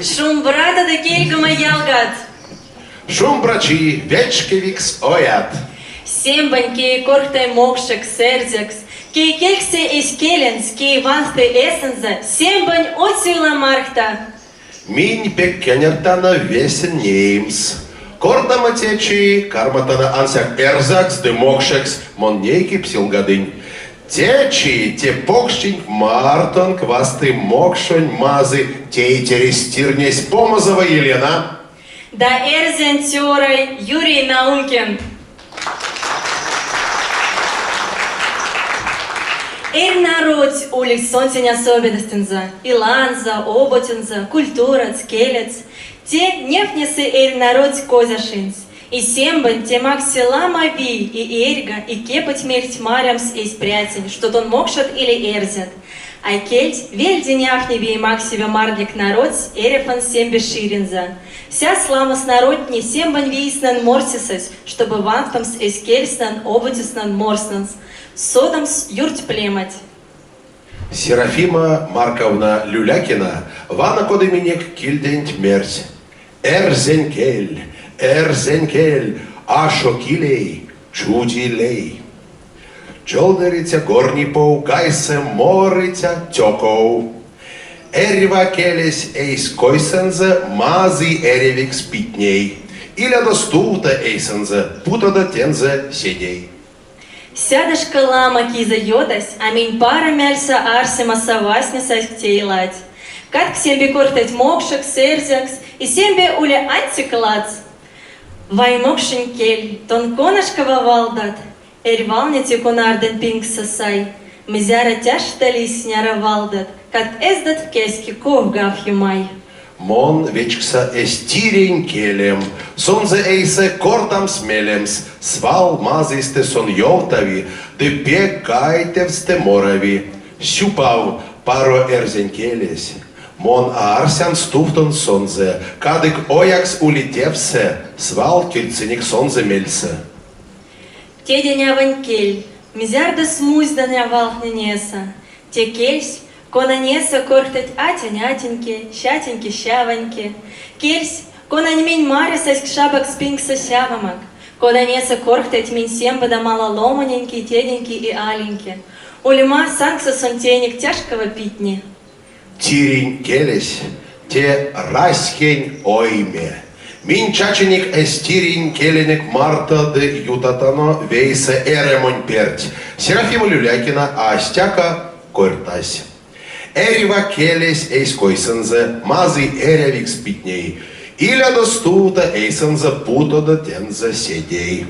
Шумбрата да келькама ялгат. Шумбрачи, вечкевикс оят. Сембань кей корхтай мокшек сердзекс. Кей кексе искеленс, кей вансты эссенза. Сембань отсюла мархта. Минь пеккенертана весен неймс. Кордама течи, карматана ансяк эрзакс, де мокшекс, моннейки псилгадынь. Течи, те покщень мартон, квасты мокшонь мазы, тейтерестирнесь помазова Елена. Да эрзен тёрой Юрий Наумкин. Народ улиц сонцень особенностенза, иланза, оботенза, культурац, келец. Те нефнесы народ козяшинс. И сембан те макси ламави и эрга, и кепать мехть марямс и спрятень, что тон мокшат или эрзят. А кельть вельденях неби и максиве марлик народ эрефан сембе ширинза. Вся сламас народни сембан виснан морсисас, чтобы вантамс эскельснан оботиснан морснанс. Содамс юрть племать. Серафима Марковна Люлякина, вана кодыменек кильденть мерсь. Эрзенкель, ашо килей, чудилей. Чолдериця горні поукайсе, мориця тьокоу. Эрива келес эйс койсензе, мази эревик спитней. Иля достута эйсензе, путада тензе седей. Сядышка лама киза йодась, а минь пара мяльса арсема савасниса ктейлать. Кат к сембе кортать мокшек, серзякс, и сембе уля аттиклац. Вай мокшин кель, тон конашкова валдат, эрвалнете конарден пинг сасай, мизяра тяжтали сняра валдат, кат эздат кески ковгав юмай. Мон вечкса эстирень келем, сонзе эйсе кортам смелемс, свал мазисте сон йовтави, де пекайтевсте морави, щупав паро эрзень келес. Мон арсян стуфтон сонзе, кадык оякс улетевсе, свал кельциник сонзе мельсе. Теденя ванкель, мизярда смузданя валхненеса, те кельсь, конанеса кортать атень-атеньки, щатеньки-щаваньки. Кельсь, конань минь марисась к шабак спинкса щавамак. Конанеса кортать минь сембада мало ломаненьки, теденьки и аленьки. Ульма санкса сонтеник тяжкого питни. Тирень келес, те расхень ойме. Минь чаченик эстирень келенек марта де ютатано вейсе эремонь перть. Серафима Люлякина, астяка кортась. Эрива келес эйс койсензе, мази эревик спитней. Иля достута эйсензе путода тензе седей.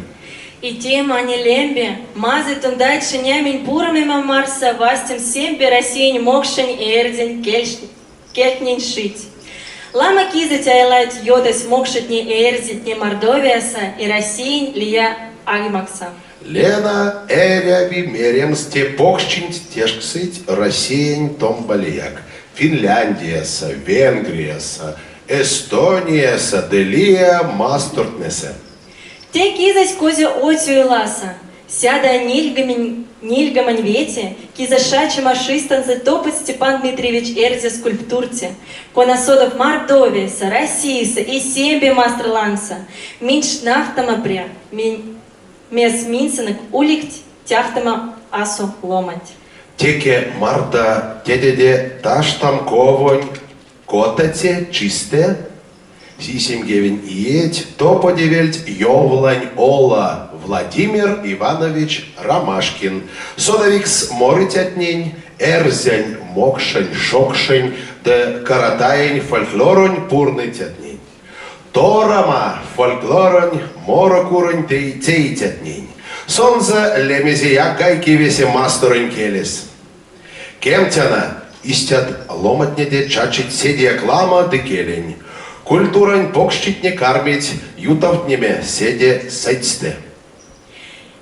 И тем они лембе, мазы тон дальше нямень пурами мамарса, вастем сембе рассень мокшень эрдень кельтнень шить. Лама киза тяйлайт йодась мокшетни эрзитни мордовиаса и рассень лия агмакса. Лена эряви меремс те покщинь тешксыть Россиянь томбалияк. Финляндияса, Венгрияса, Эстонияса, Делия мастуртнесе. Те кизась козя отю ласа, сяда нильгамань вети, киза шачи машистанзе топот Степан Дмитриевич эрзе скульптурте, конасодов Мордовиса, Россииса и сембе мастерланса, минч нафтама пря, мес минсенек уликт тяхтама асу ломать. Теке марта тедеде таштам ковонь котате чисте, сисем гевень иеть, топодевельть йовлань ола Владимир Иванович Ромашкин. Содовикс моритятнень, эрзянь мокшень шокшень, де каратаень фольклоронь пурнытятнень. Торама фольклоронь морокуронь тейтятнень. Сонза лемезия гайки весе масторонь келес. Кемтяна истят ломатнеде чачить седия клама де келень. Культурань покщитне кармить ютавтнеме седе сетьсте.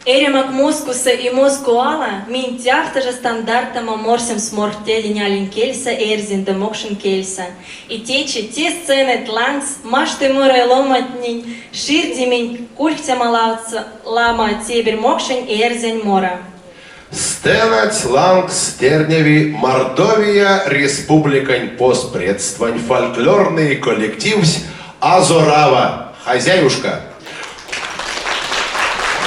Эремак Москуса и Москуала мин тяхтажа стандартама морсем смортедень аленкельса эрзин да мокшин кельса. И течи те сцены тланс машты море ломатнень ширдимень кульхтя малавца лама тебер мокшин эрзин мора. Стенать ланг стерневи Мордовия республикань поспредствовань фольклорный коллективс Азорава. Хозяюшка.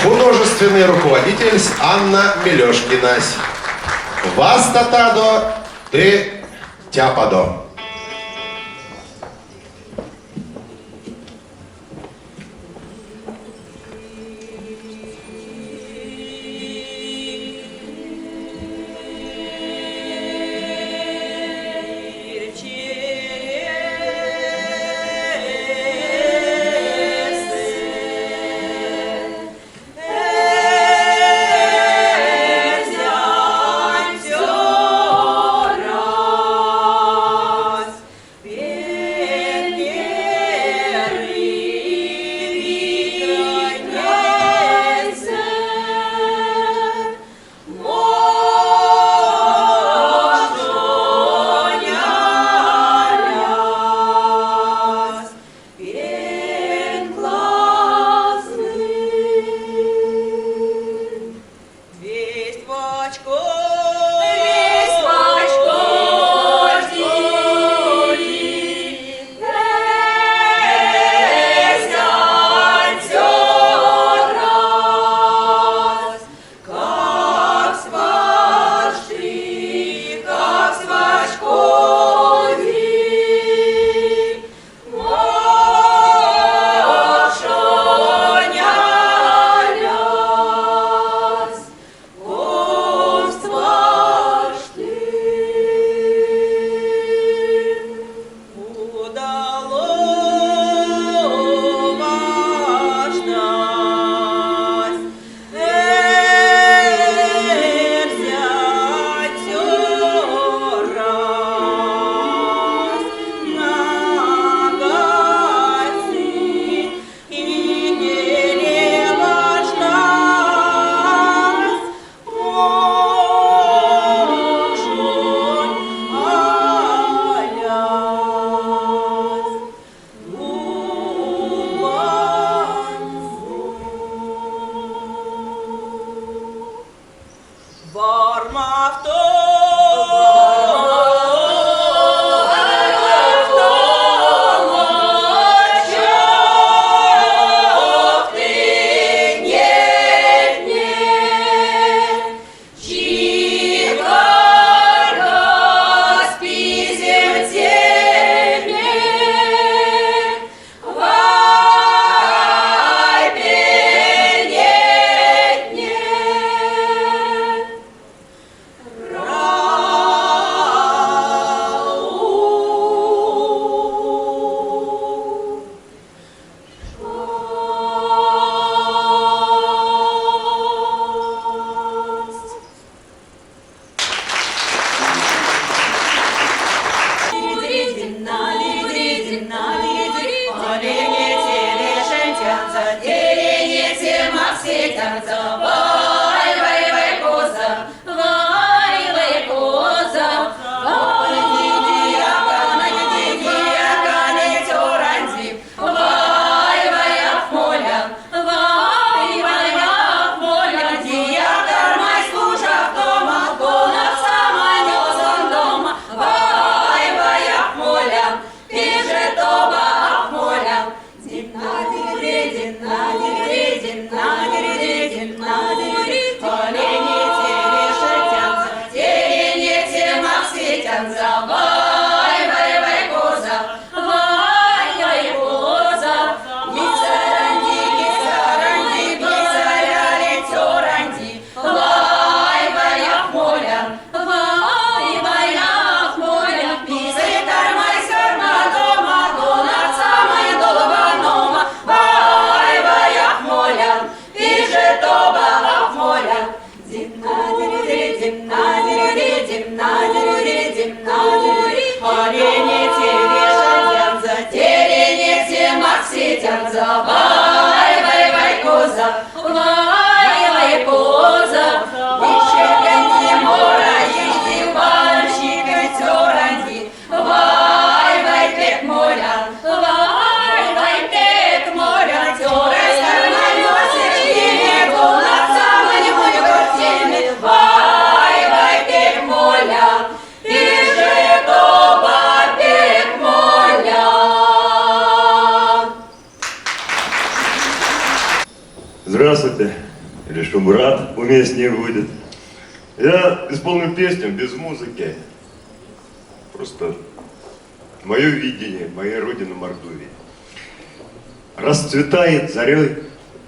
Художественный руководитель Анна Мелешкина. Вас татадо, ты тяпадо. Дина, здравствуйте. Или что, брат уместнее будет. Я исполню песню без музыки. Просто мое видение, моей родины Мордовии. Расцветает зарей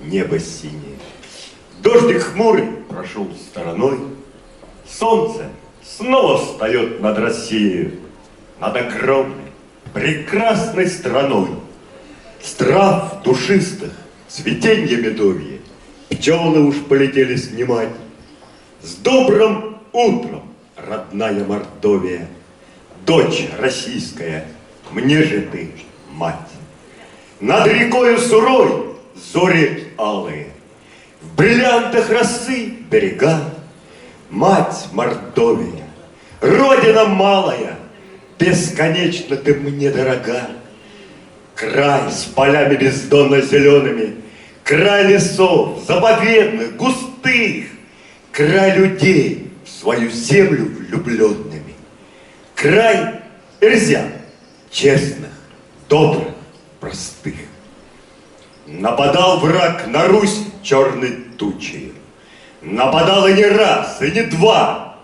небо синее. Дождик хмурый прошел стороной. Солнце снова встает над Россией, над огромной, прекрасной страной. С трав душистых, цветенье медовье, пчелы уж полетели снимать. С добрым утром, родная Мордовия, дочь российская, мне же ты, мать. Над рекою Сурой зори алые, в бриллиантах росы берега. Мать Мордовия, родина малая, бесконечно ты мне дорога. Край с полями бездонно зелеными, край лесов заповедных, густых, край людей в свою землю влюбленными, край эрзян, честных, добрых, простых. Нападал враг на Русь черной тучей, нападал и не раз, и не два,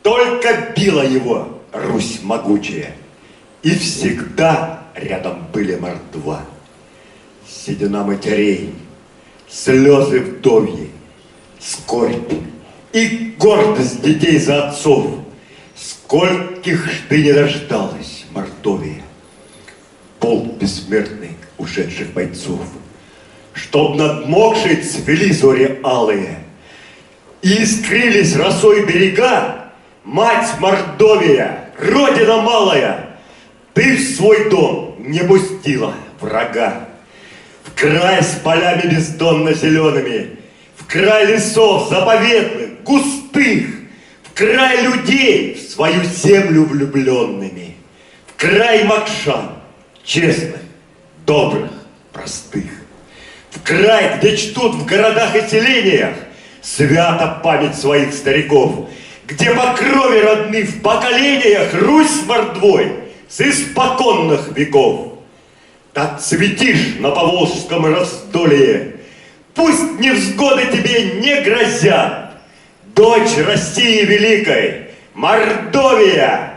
только била его Русь могучая, и всегда рядом были мордва. Седина матерей, слезы вдовьи, скорбь и гордость детей за отцов. Скольких ж ты не дождалась, Мордовия, полк бессмертный ушедших бойцов, чтоб над мокшей цвели зори алые и искрились росой берега. Мать Мордовия, родина малая, ты в свой дом не пустила врага. В край с полями бездонно зелеными, в край лесов заповедных, густых, в край людей в свою землю влюбленными, в край макшан, честных, добрых, простых, в край, где чтут в городах и селениях свято память своих стариков, где по крови родны в поколениях Русь с мордвой с испоконных веков. Так цветишь на поволжском раздолье, пусть невзгоды тебе не грозят. Дочь России великой, Мордовия,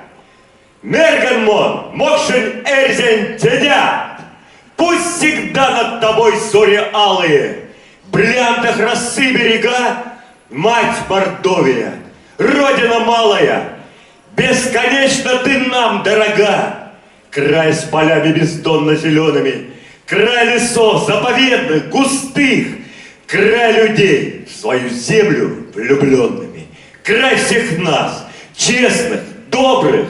Мерганмон, Мокшин, Эрзень, Тедят, пусть всегда над тобой зори алые, в бриллиантах росы берега. Мать Мордовия, родина малая, бесконечно ты нам дорога. Край с полями бездонно зелеными, край лесов заповедных, густых, край людей в свою землю влюбленными, край всех нас, честных, добрых,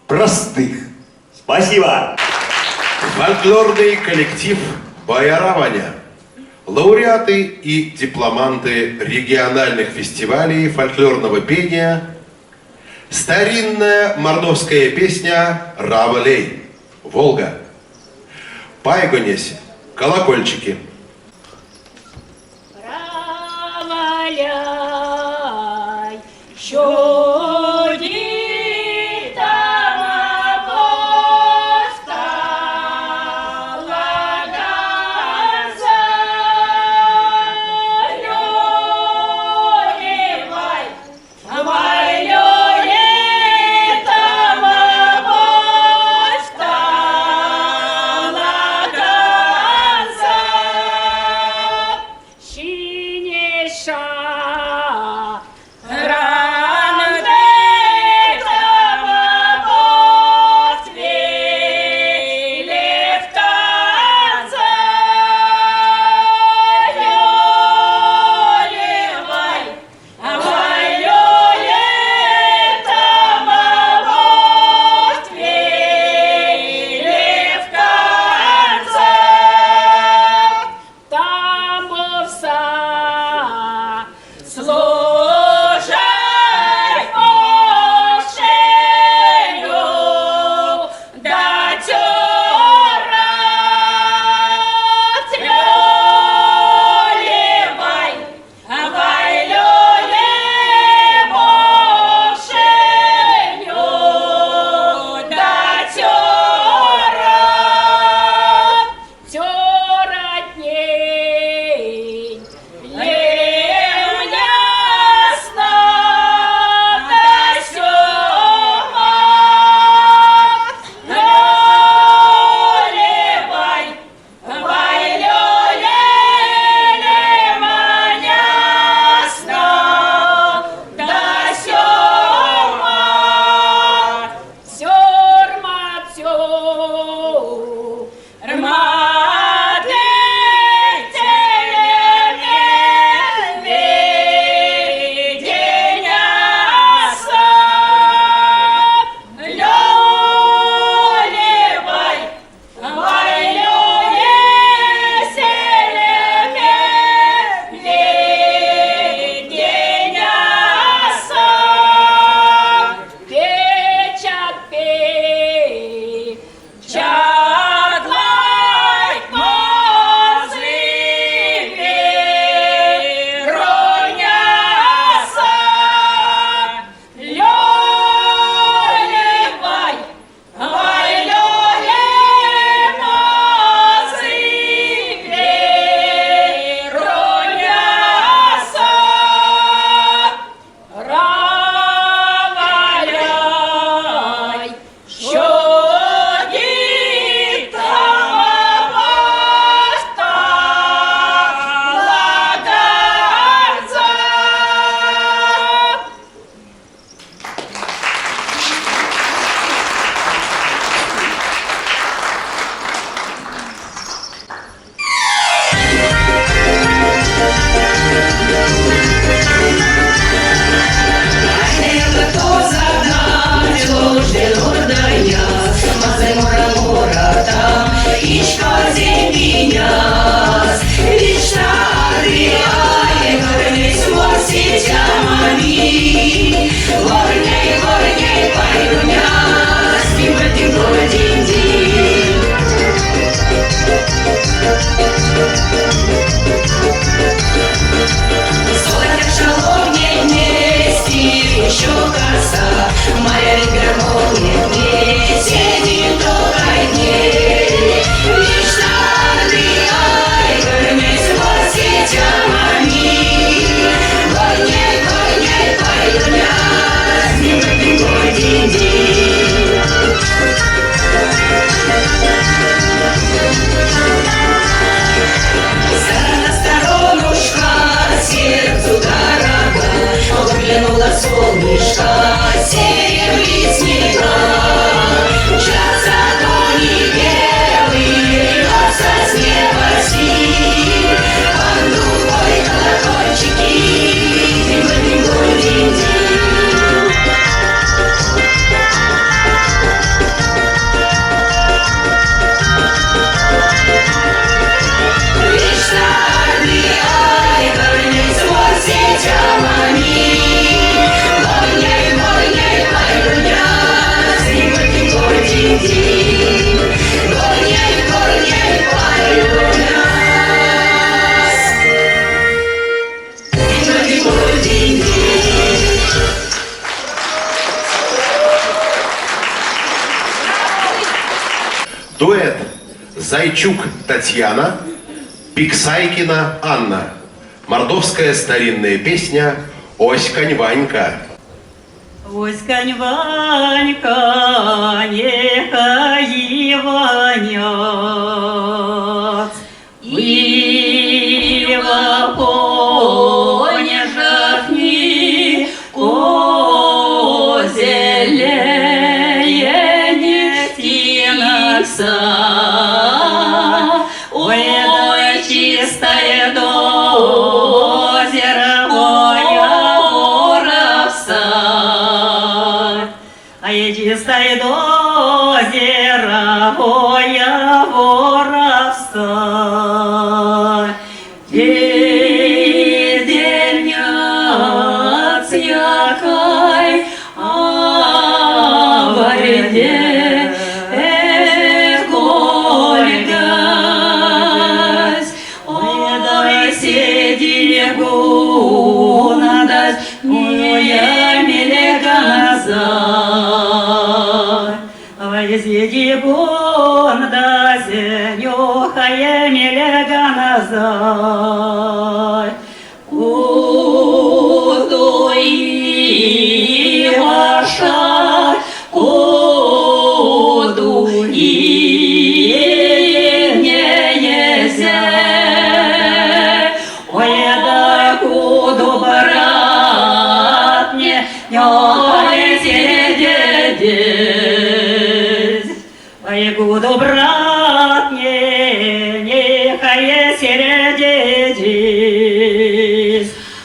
простых. Спасибо! Фольклорный коллектив «Бояраваня». Лауреаты и дипломанты региональных фестивалей фольклорного пения. Старинная мордовская песня «Равалей», «Волга». Пайгонесь, колокольчики. Раваляй, щоді там постала ганза, льолівай, май льолі там постала ганза, щінєша рана Дуэт Зайчук Татьяна, Пиксайкина Анна. Мордовская старинная песня «Оськань Ванька». Оськань Ванька, нехай Иванец, и в поле жахни козелее нефтинокса. Ой, чистое озеро моя воровса. А я чистое озеро моя воровса. Дерняц якай, а варде гольгась. Ой, сиди гунадась, моя милега назад. Ой, сиди гунадась, нюхая милега назад. Куду и ваша, куду и не езе. Ой, да куду брат не сидеть. Ой, куду брат нехай сидеть.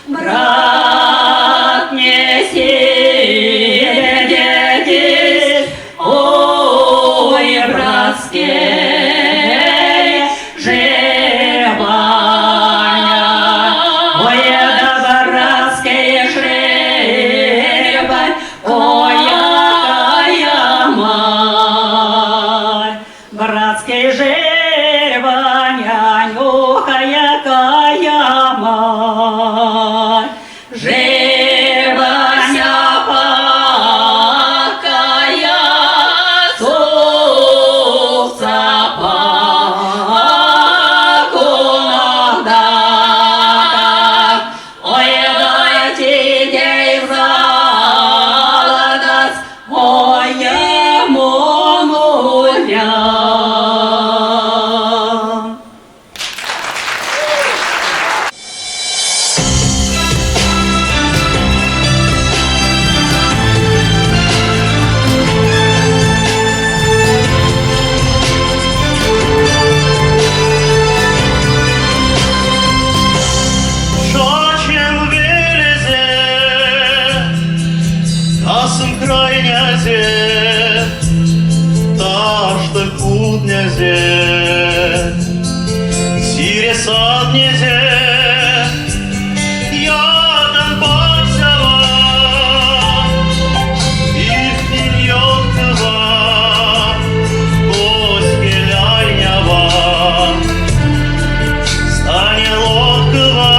Брат не сидеть. Ой, братские жевания. Ой, да братские жевания. Ой, я мать. Братские жевания, нюхая кая мать. Жевания пакая, совца пакунада. Ой, дайте дей заладас, моему моря. Шачем велезе, тасым крайнязе, ташты куднязе, сире саднязе, ядан баксава, ихнин йоткова, госкеляйнява, стане лодкова.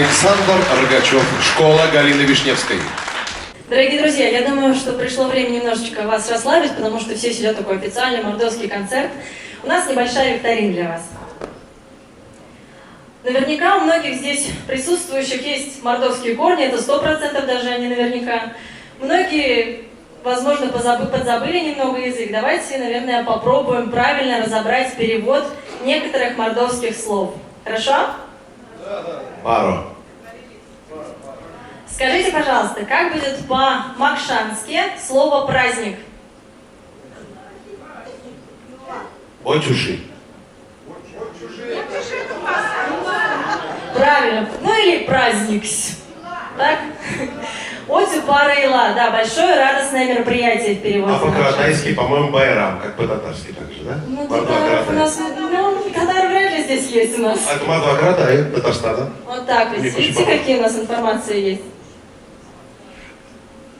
Александр Рогачев, школа Галины Вишневской. Дорогие друзья, я думаю, что пришло время немножечко вас расслабить, потому что все сидят такой официальный мордовский концерт. У нас небольшая викторина для вас. Наверняка у многих здесь присутствующих есть мордовские корни, это 100% даже, а не наверняка. Многие, возможно, подзабыли немного язык. Давайте, наверное, попробуем правильно разобрать перевод некоторых мордовских слов. Хорошо? Пару. Скажите, пожалуйста, как будет по-макшански слово «праздник»? Отюши. Правильно. Ну или праздникс. Так? Отю пара ила. Да, большое радостное мероприятие в переводе. А по-каратайски, по-моему, байрам, как по-татарски также, да? Ну, Мордва татар у Каратай. нас, ну, татар вряд ли здесь есть у нас. А это Мордва Каратай, Татарстана. Вот так вот. Мне Видите, очень какие у нас информации есть?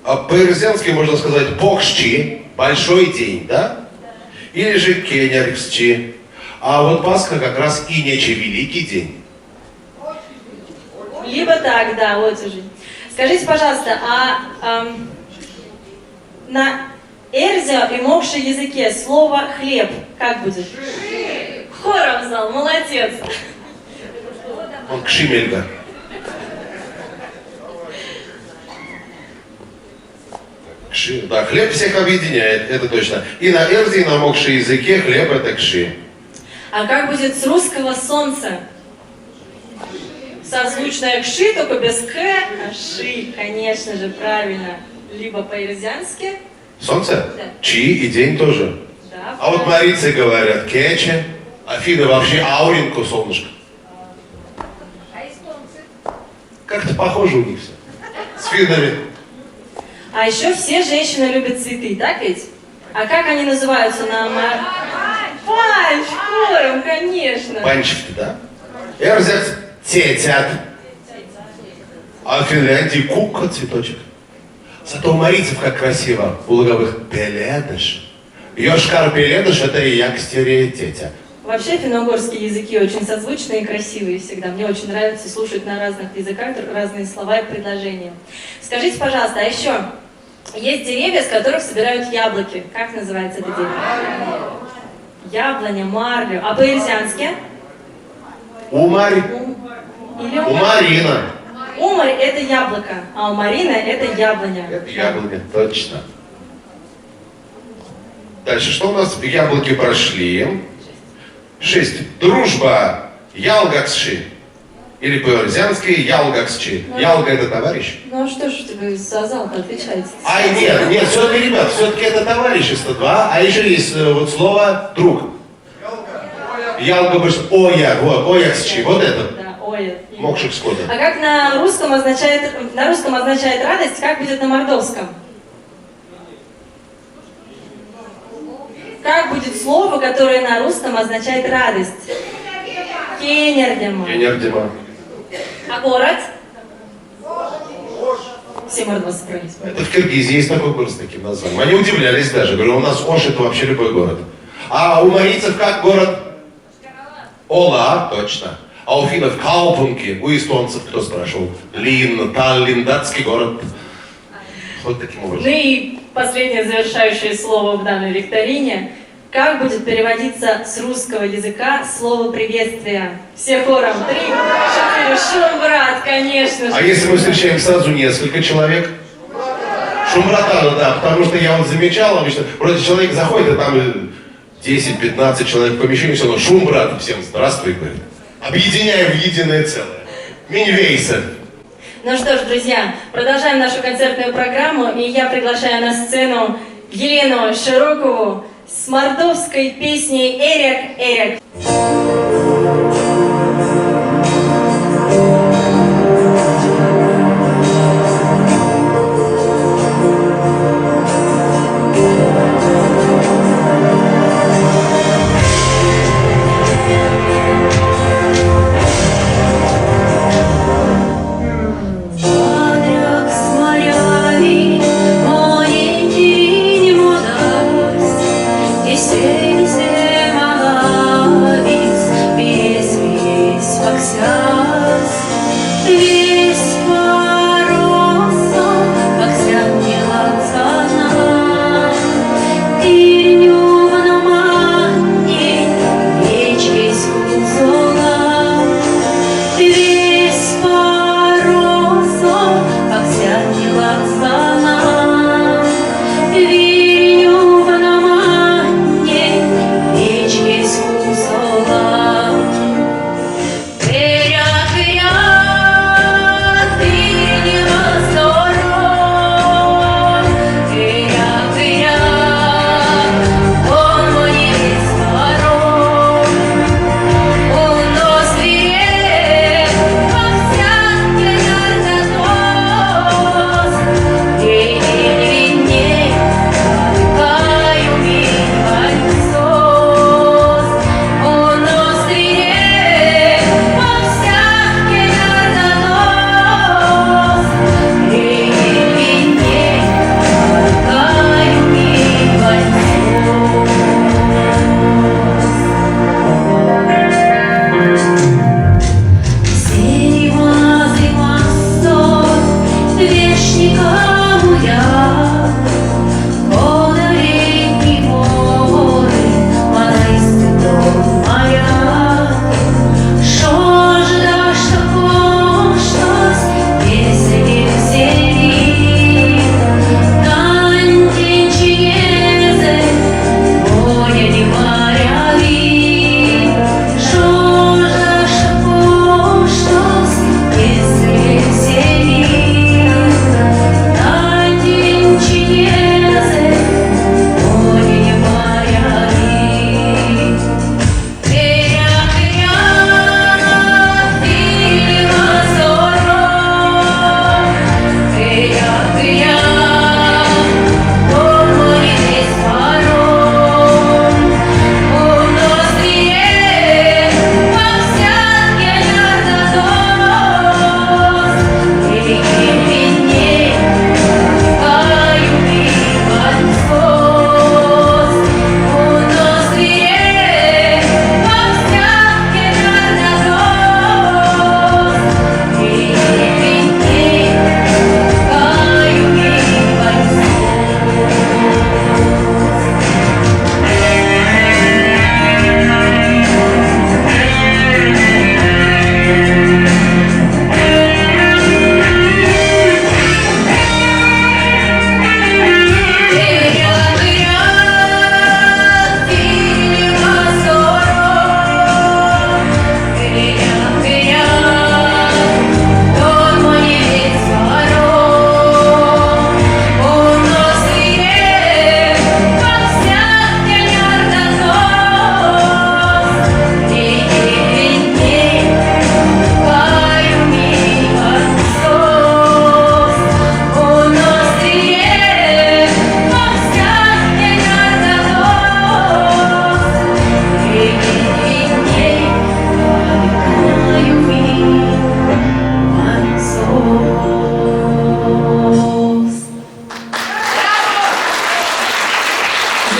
А по-ирзянски можно сказать «покшчи», большой день, да? Или же «кенярксчи». А вот Пасха как раз и нече великий день. Либо так, да, вот уже. Скажите, пожалуйста, на эрзя и мокше языке слово «хлеб» как будет? Хором знал, молодец. Он кшимельга. Да, хлеб всех объединяет, это точно. И на эрзе, и на мокше языке хлеб это кши. А как будет с русского солнце? Созвучное кши, только без к, а ши, конечно же, правильно. Либо по-ирзянски. Солнце? Да. Чи и день тоже. Да, А вот марийцы говорят кече, Афины вообще ауринку, солнышко. Как-то похоже у них все. С финами. А еще все женщины любят цветы, так ведь? А как они называются на Панч, хором, конечно. Панчики, да? Эрзят тетят. А в Финляндии кука цветочек. Зато у марийцев как красиво. У луговых пеледыш. Йошкар пеледыш это и якстерия тетя. Вообще финно-угорские языки очень созвучные и красивые всегда. Мне очень нравится слушать на разных языках разные слова и предложения. Скажите, пожалуйста, а еще есть деревья, с которых собирают яблоки. Как называется это дерево? Яблоня, марлю. А по-ирзянски? Умарь. Или У Марина. Умарь – это яблоко, а у Марина – это яблоня. Это яблоко, точно. Дальше, что у нас? Яблоки прошли. 6. Дружба. Ялгаксши. Или по-ирзянски ялгаксчи. Ялга это товарищ. Ну а что ж вы за зал-то отвечаете? Ай, нет, все-таки, ребят, все-таки это товарищество, два. А еще есть вот слово друг. Ялга больше. Оя, вот, ояксчи. Вот это. Да, ой. Мокшик скота. А как на русском означает радость, как будет на мордовском? Как будет слово, которое на русском означает радость? Кенердема. Кенердема. А город? Все мордовцы собрались. Это в Киргизии есть такой город с таким названием. Они удивлялись даже. Говорю, у нас Ош это вообще любой город. А у марийцев как город? Ола, точно. А у финнов Каупунки, у эстонцев, кто спрашивал? Лин, Таллин, датский город. Вот таким Ну образом. и последнее завершающее слово в данной викторине. Как будет переводиться с русского языка слово приветствия? Все хором. 3, 4, шумбрат, конечно же. А если мы встречаем сразу несколько человек? Шумбратана, да, потому что я вот замечал обычно, вроде человек заходит, а там 10-15 человек в помещении, все равно шумбрат, всем здравствуй, говорит. Объединяем в единое целое. Минвейса. Ну что ж, друзья, продолжаем нашу концертную программу, и я приглашаю на сцену Елену Широкову с мордовской песней «Эрек, Эрек». Моряк с морями, моей не мудрость, и сей мала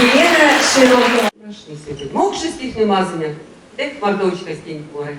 Єлена Широка. Страшний святий. Мог шестих не мазання, як мордочка з тінь хворий.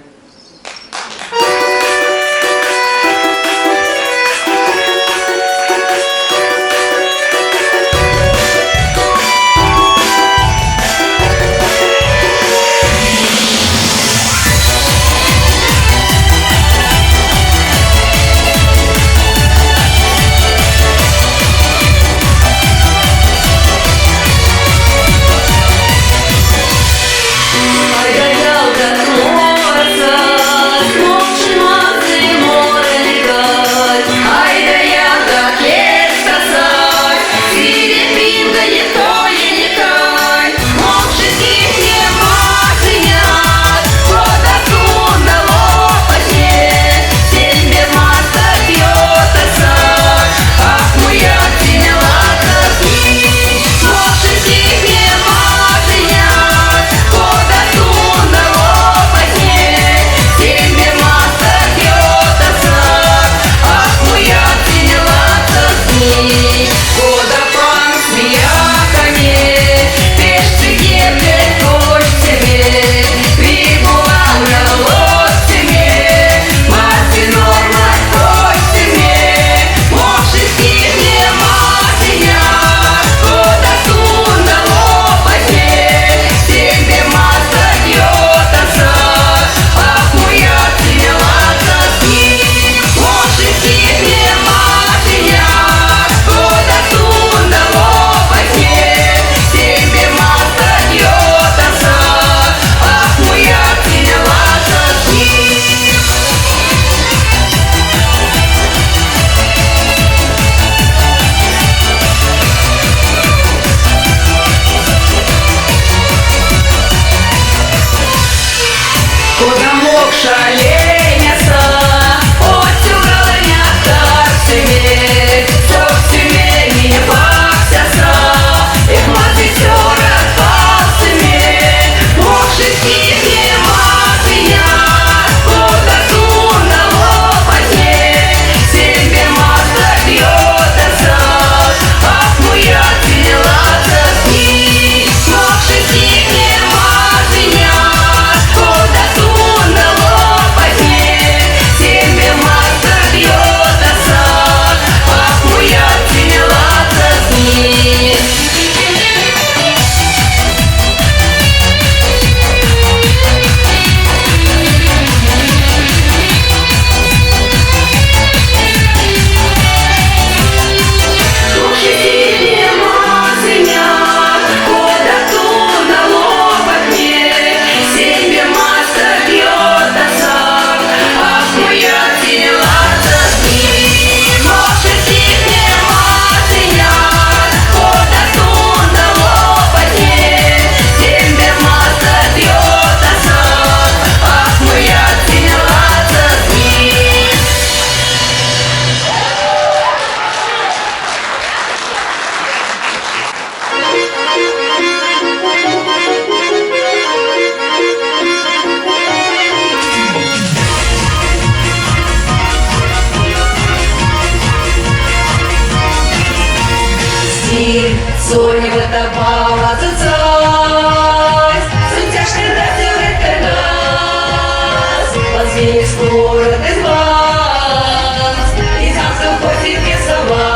Соня витапала цуцой, сутяшний дати нас, позвіни скоро без вас, і завтра хотів пісова.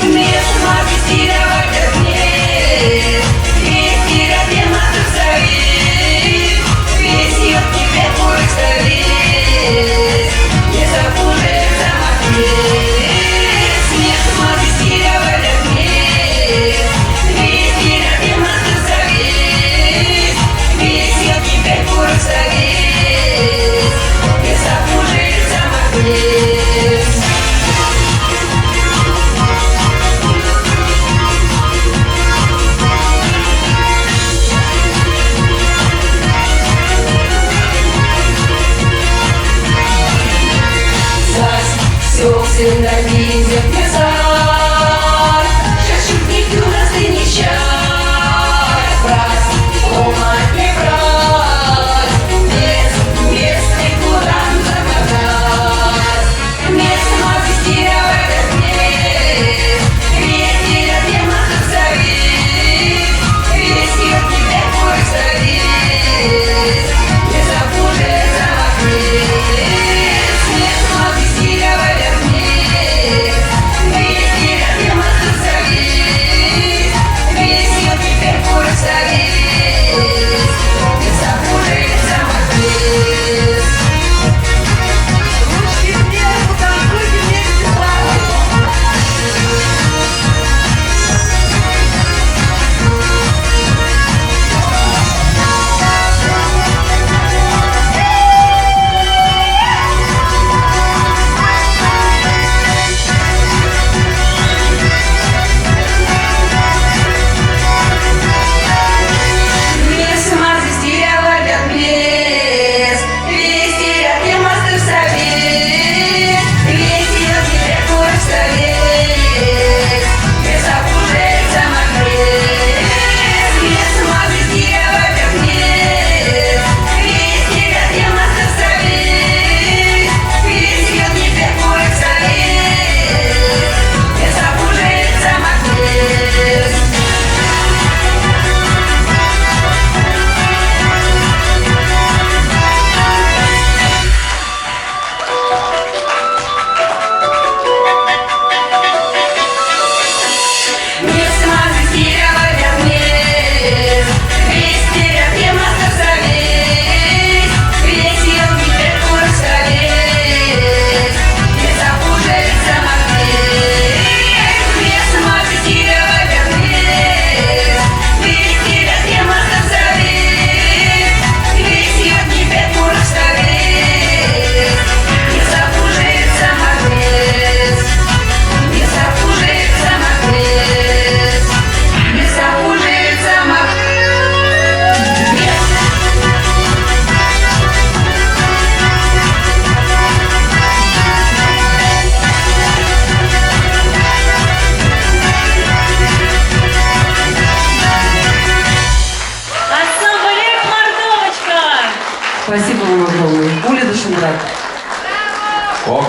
Вместо мати стілява терпнет, вестира тема тусовит, весь ее в тебе твой ставит, не забудешь замахнет. Вместо мати стілява терпнет, вестира тема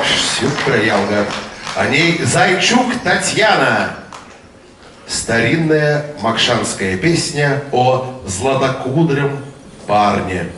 Сюкраявга. О ней Зайчук Татьяна. Старинная макшанская песня о златокудром парне.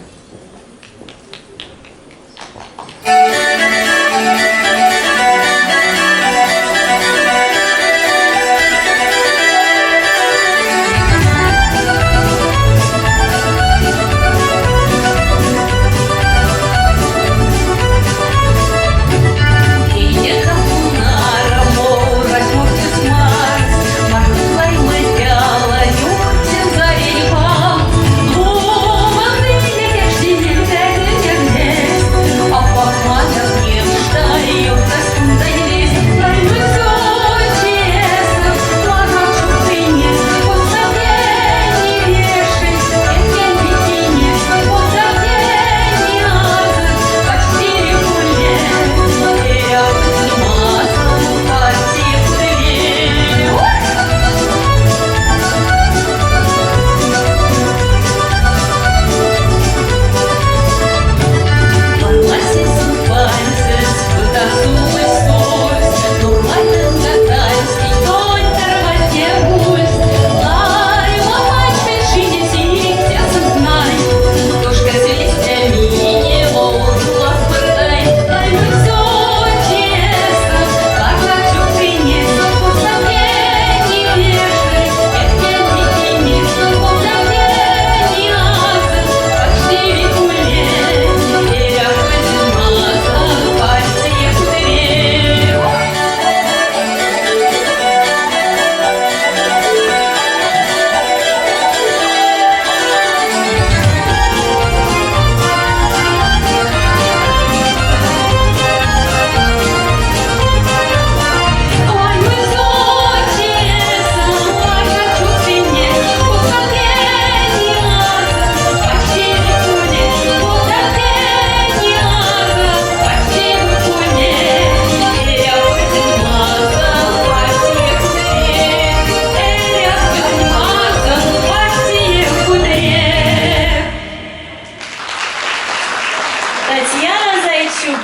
Татьяна Зайчук.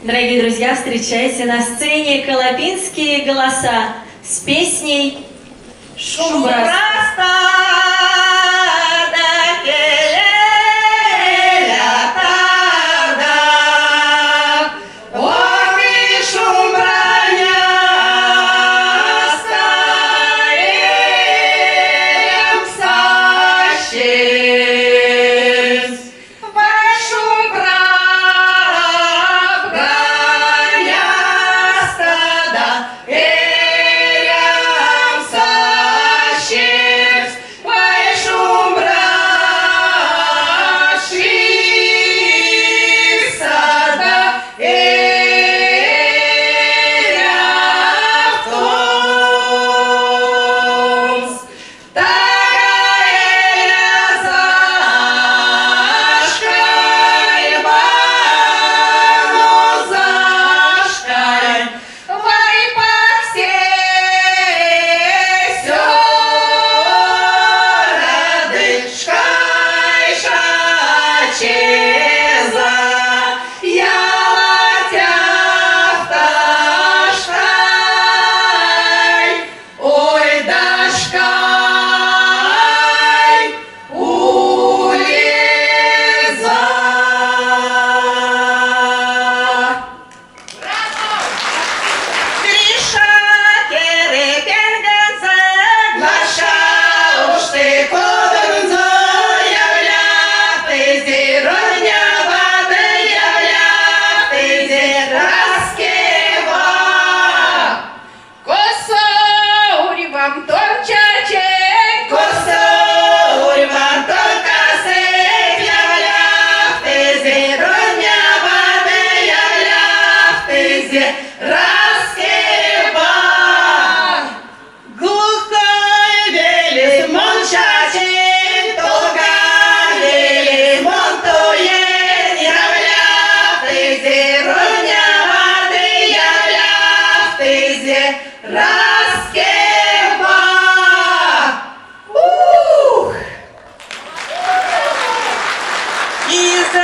Дорогие друзья, встречайте на сцене колопинские голоса с песней «Шумбраста». Из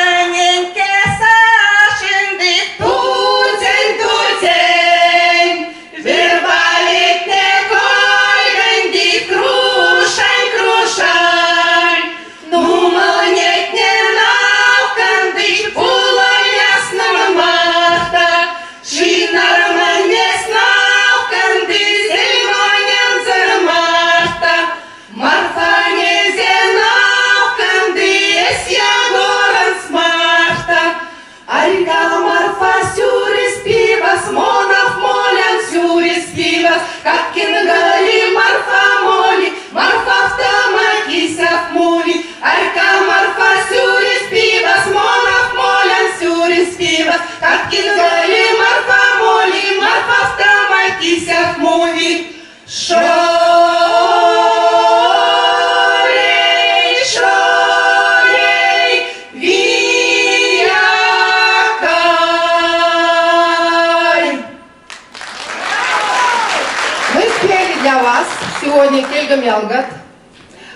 для вас сегодня Кельгам Ялгат.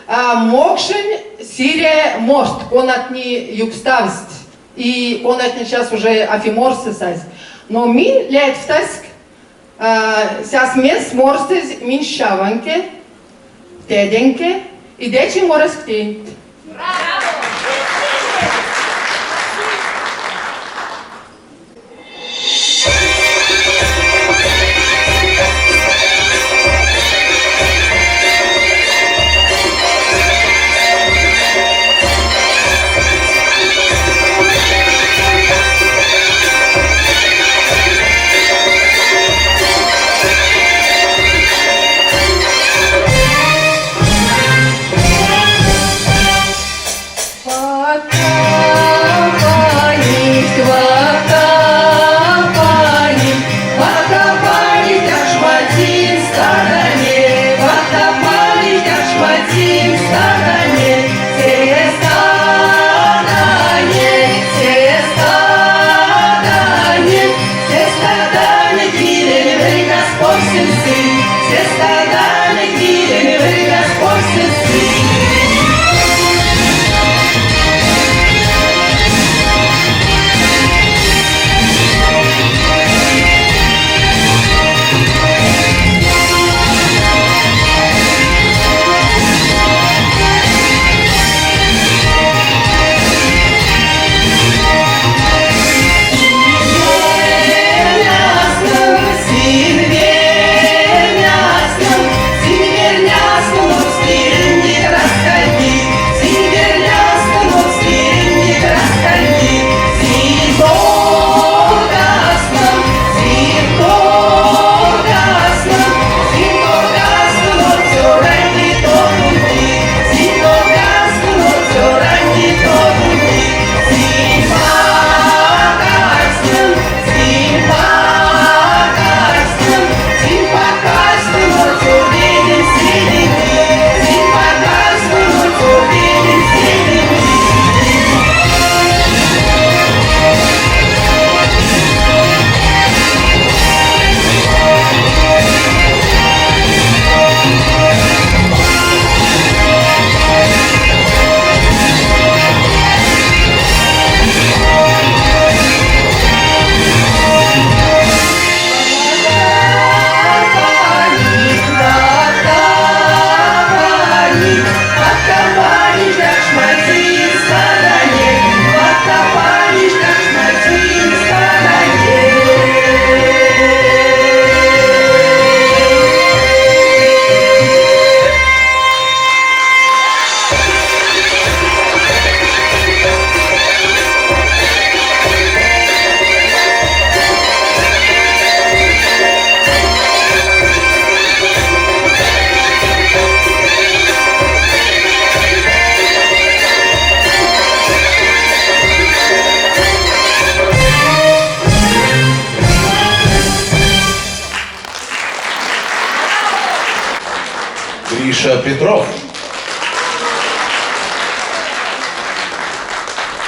Мокшин Сирия мост, конатни югставсть. И конатни сейчас уже афиморсы сась. Но мин ляет в таск, сейчас мес морсы мин шаванке, теденке, и дечи морас ктент. Гриша Петров.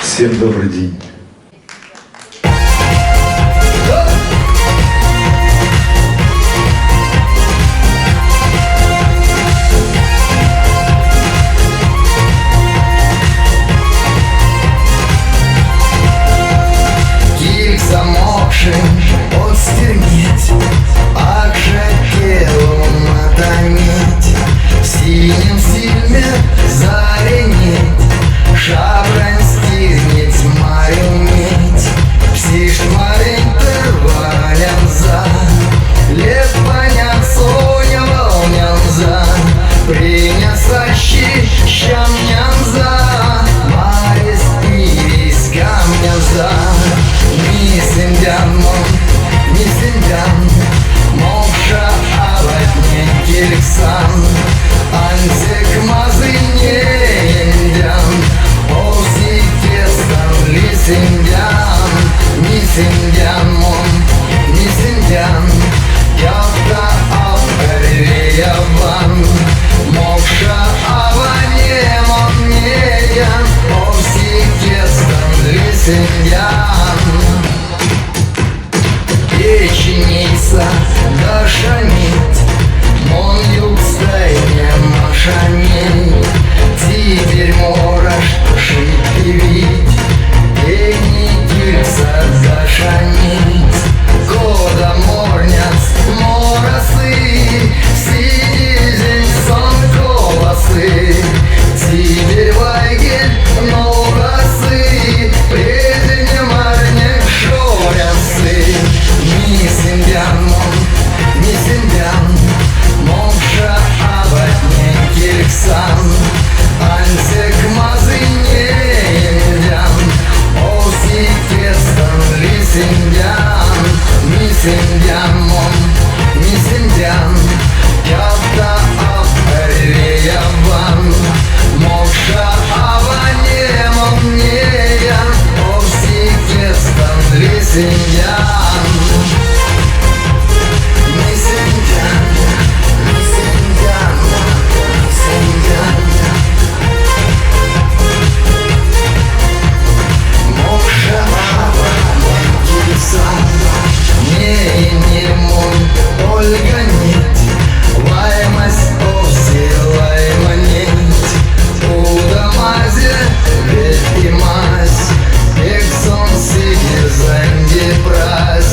Всем добрый день. Кільк замокшим отстернеть, акже тело натомить, в синем фильме заренеть, шабрань стирнеть, Марил Мисендян, Мокша, Абатне, Кирксан, Ансек, Мазы, Неймедян, Оси, Кестан, Лисендян, Мисендян, Мон, Мисендян, Кята, Апареяван, Мокша, Абане, Моннеян, Оси, Кестан, Лисендян. Мисендян, Мисендян, Мисендян. Мокша, Абане, Кирсан, не мон, Ольга нет, Лаймас, Оси, Лайма нет, Удамазе, Ветимас, Эксон, Сиги, Занди, Прас,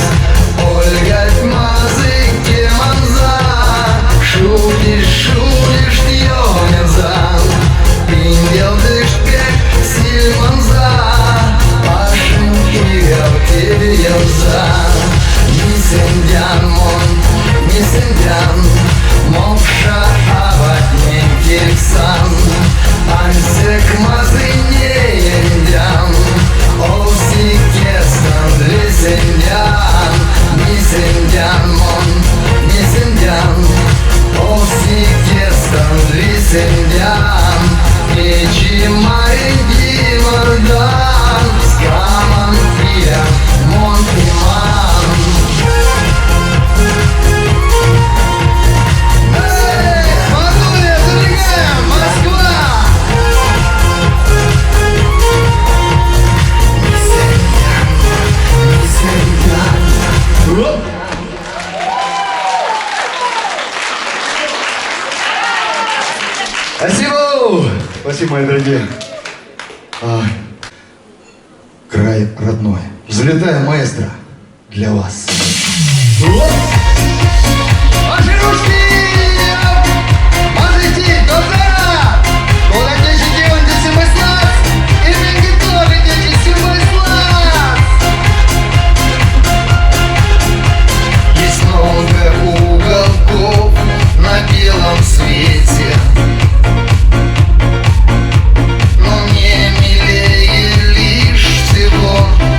Ольга, Тмазы, Кеманза, Шудиш, Тьонезан, Пиндел, Дышпек, Сильманза, Пашин, Кирил, Кирилза. Мисендян, Мон, Мисендян, Мокша, Абатне, Кирксан, Ансек, Мазы, Неймедян, Оси, Кестан, Лисендян. Мисендян, Мон, Мисендян, Оси, Кестан, Лисендян, Печи, Маринги, Мордан, Скаман, Пия, Мон, Иман. Эй, Мадуля, зажигаем, Москва! Мисендян, Мисендян. Спасибо! Спасибо, мои дорогие. Край родной. Взлетая маэстро для вас. Ваши ручки! Можете, доктора! Куда течете, он здесь мы слаз! И деньги тоже течете, мы слаз! Есть много уголков на белом свете, но мне милее лишь всего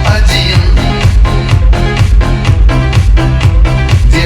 один, где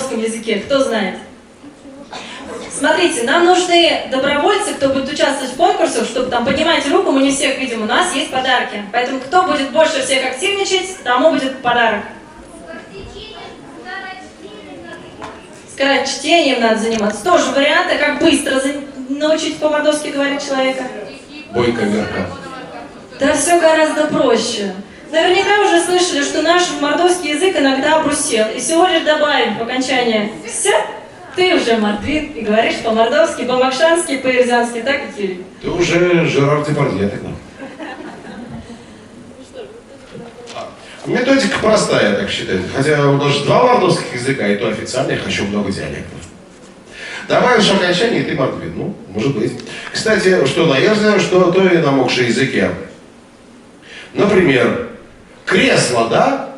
мордовском языке? Кто знает? Смотрите, нам нужны добровольцы, кто будет участвовать в конкурсах, чтобы там поднимайте руку, мы не всех видим, у нас есть подарки. Поэтому кто будет больше всех активничать, тому будет подарок. Скорочтением надо заниматься. Тоже варианты, как быстро научить по-мордовски говорить человека. Бойко Верка. Да все гораздо проще. Наверняка уже слышали, что наш мордовский язык иногда обрусел. И всего лишь добавим в окончание «все», ты уже мордвин и говоришь по-мордовски, по-макшански, по-ирзянски, так и Кирилл. Ты уже Жерар Депардье тогда. Методика простая, я так считаю. Хотя у нас же 2 мордовских языка, и то официальных, еще много диалектов. Давай в окончании ты мордвин. Ну, может быть. Кстати, что на ерзя, что то и на мокшей языке. Например, кресло, да?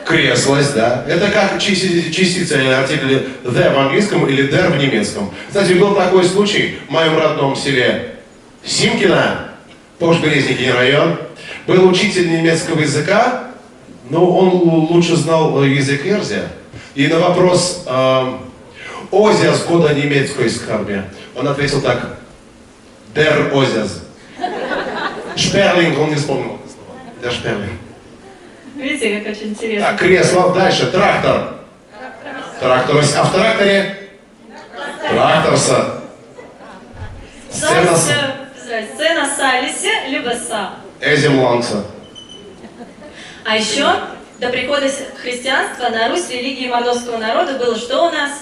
Креслось, да. Это как частица или артикль the в английском или der в немецком. Кстати, был такой случай в моем родном селе Симкино, Пош-Березники район. Был учитель немецкого языка, но он лучше знал язык ерзя. И на вопрос «Озяз кода немецкой скарбе» он ответил так: «Der Озяз». «Шперлинг» он не вспомнил. «Der Шперлинг». Видите, как очень интересно. Так, кресло, дальше, трактор. Тракторс, а в тракторе? Тракторса. Сцена салисе, либо са. Эзимланца. А еще до прихода христианства на Русь религии мордовского народа было что у нас?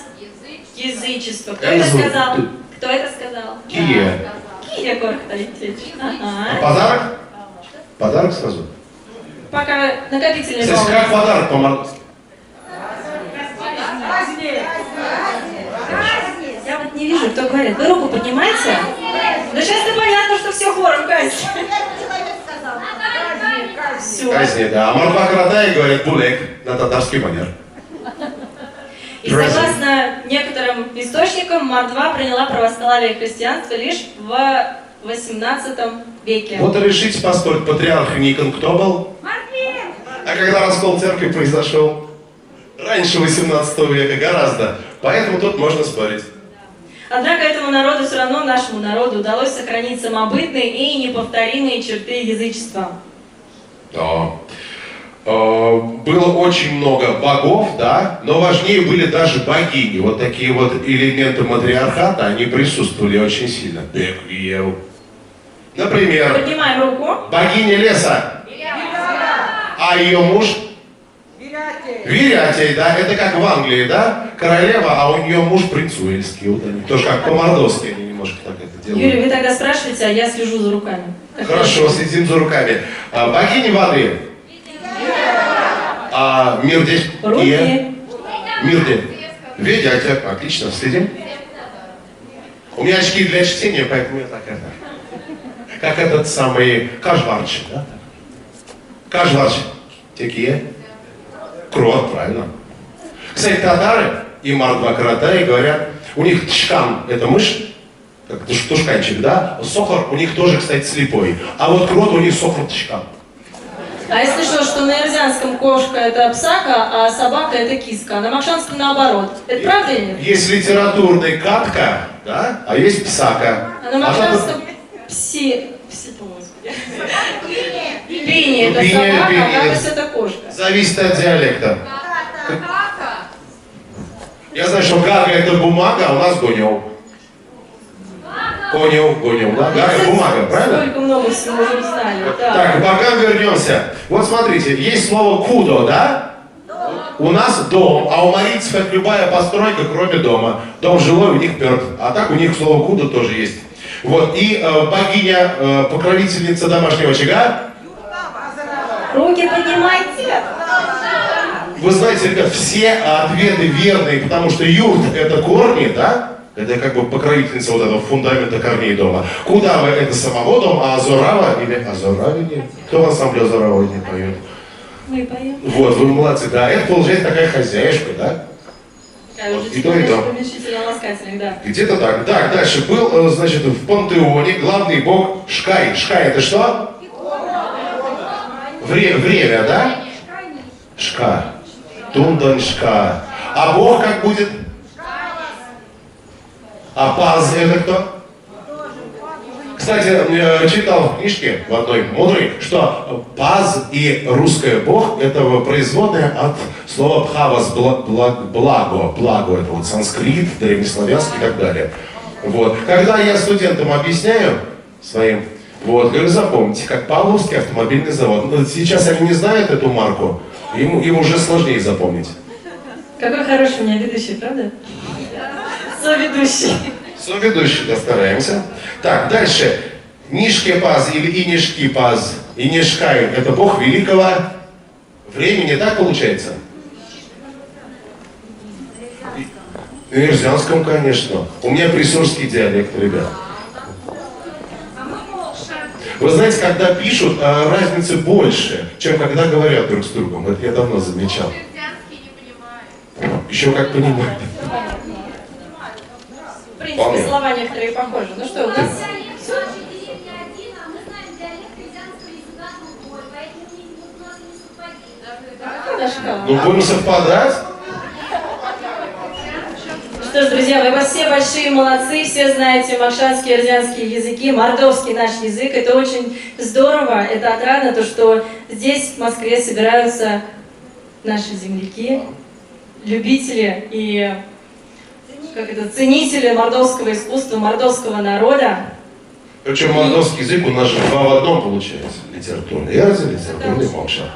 Язычество. Кто это сказал? Кто это сказал? Кия. Кия Корхтайтич. Ага. Подарок? Подарок сразу? Пока накопительный Кстати, как подарок по-мордовски? Я вот не вижу, кто говорит. Вы руку поднимайте? Да сейчас-то понятно, что все хором казнь. Все. Казни, да. А мордва кратай говорит булек на татарский манер. И согласно некоторым источникам, мордва приняла православие и христианство лишь в 18 веке. Вот и решите поспорить, патриарх Никон кто был? А когда раскол церкви произошел? Раньше 18 века гораздо. Поэтому тут можно спорить. Однако этому народу, все равно нашему народу, удалось сохранить самобытные и неповторимые черты язычества. Да. Было очень много богов, да, но важнее были даже богини. Вот такие вот элементы матриархата, они присутствовали очень сильно. Беквиев. Например, Поднимаем руку. богиня леса. А ее муж? Вирятий, да, это как в Англии, да, королева, а у нее муж принц Уэльский. Вот они тоже как по-мордовски они немножко так это делают. Юрий, вы тогда спрашиваете, а я слежу за руками. Хорошо, следим за руками. Богиня воды. Мирдеть. Руки. Мирдеть. Ведятя. Отлично, следим. У меня очки для чтения, поэтому я так это. Как этот самый Кажварч, да? Кажварч. Такие. Крот, правильно. Кстати, татары и мордва каратай говорят, у них тшкан, это мышь, как тушканчик, да? Сохор у них тоже, кстати, слепой. А вот крот у них сохор тшкан. А я слышала, что на ирзянском кошка это псака, а собака это киска, а на макшанском наоборот. Это правда или нет? Есть литературный катка, да? А есть псака. А на макшанском пси, господи. Пини это Пини, собака, пини. а гагас это кошка. Зависит от диалекта. Я знаю, что гага это бумага, а у нас гонёв. Гонёв, да? Гага бумага, правильно? Сколько много всего уже узнали. Да. Так, к богам вернемся. Вот смотрите, есть слово кудо, да? У нас дом, а у марийцев это любая постройка, кроме дома. Дом жилой у них мертв, а так у них слово кудо тоже есть. Вот, и богиня, покровительница домашнего очага. Руки поднимайте. Вы знаете, ребят, все ответы верные, потому что юрт это корни, да? Это как бы покровительница вот этого фундамента корней дома. Кудава это самого дома, а Азорава или Азоравини? Кто в ансамбле Азорава не поет? Мы поем. Вот, вы молодцы, да. Это получается такая хозяюшка, да? Такая уже И то, и то. уменьшительно-ласкательных, да. Где-то так. Так, дальше. Был, значит, в пантеоне главный бог Шкай. Шкай это что? Время, да? Шка. Тундан Шка. А Бог как будет? А паз это кто? Кстати, я читал в книжке в одной мудрой, что паз и русское Бог это производное от слова пхавас благо. Благо это вот санскрит, древнеславянский и так далее. Вот. Когда я студентам объясняю своим, вот, говорю, запомните, как Павловский автомобильный завод. Ну, сейчас они не знают эту марку, им уже сложнее запомнить. Какой хороший у меня ведущий, правда? Соведущий. Соведущий, да, стараемся. Так, дальше. Нишке паз или инишки паз, инишкай, это бог великого времени, так получается? В Ирзянском, конечно. У меня присурский диалект, ребят. Вы знаете, когда пишут, разницы больше, чем когда говорят друг с другом. Это я давно замечал. Еще как понимаю. В принципе, слова некоторые похожи. Ну что, у нас... Ну, будем совпадать. Что ж, друзья, вы все большие молодцы, все знаете макшанские, эрзянские языки, мордовский наш язык. Это очень здорово, это отрадно, то, что здесь, в Москве, собираются наши земляки, любители и ценители мордовского искусства, мордовского народа. Причем мордовский язык у нас же два в одном получается. Литературный эрзя, литературный мокша.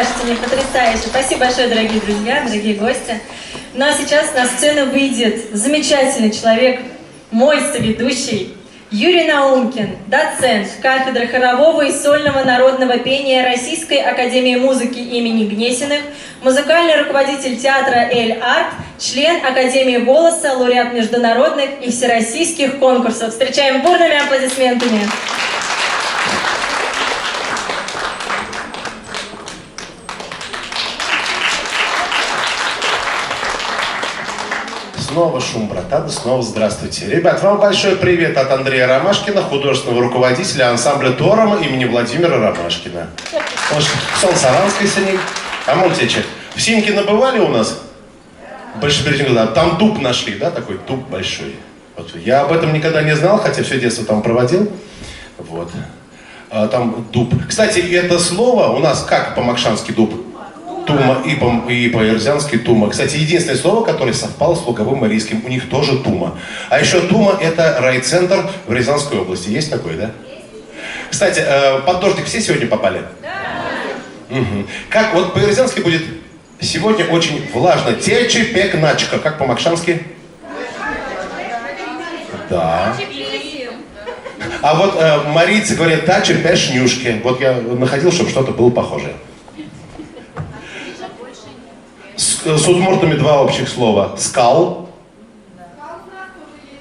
кажется мне потрясающе. Спасибо большое, дорогие друзья, дорогие гости. Ну а сейчас на сцену выйдет замечательный человек, мой соведущий, Юрий Наумкин, доцент кафедры хорового и сольного народного пения Российской академии музыки имени Гнесиных, музыкальный руководитель театра «Эль-Арт», член Академии голоса, лауреат международных и всероссийских конкурсов. Встречаем бурными аплодисментами. Снова шум, братаны, снова здравствуйте. Ребят, вам большой привет от Андрея Ромашкина, художественного руководителя ансамбля Торама имени Владимира Ромашкина. Сон Саранской синей. А мультичек. В Синькино бывали у нас? Больше перед да. Там дуб нашли, да, такой дуб большой. Вот. Я об этом никогда не знал, хотя все детство там проводил. Вот. Там дуб. Кстати, это слово у нас как по-макшански дуб? Тума и по-эрзянски тума. Кстати, единственное слово, которое совпало с луговым марийским, у них тоже тума. А еще тума — это райцентр в Рязанской области. Есть такой, да? Кстати, под дождик все сегодня попали? Да. Угу. Как вот по-эрзянски будет сегодня очень влажно. Течи пек начка. Как по-макшански? Да. А вот марийцы говорят тачи пешнюшки. Вот я находил, чтобы что-то было похожее. С удмуртами два общих слова. Скал.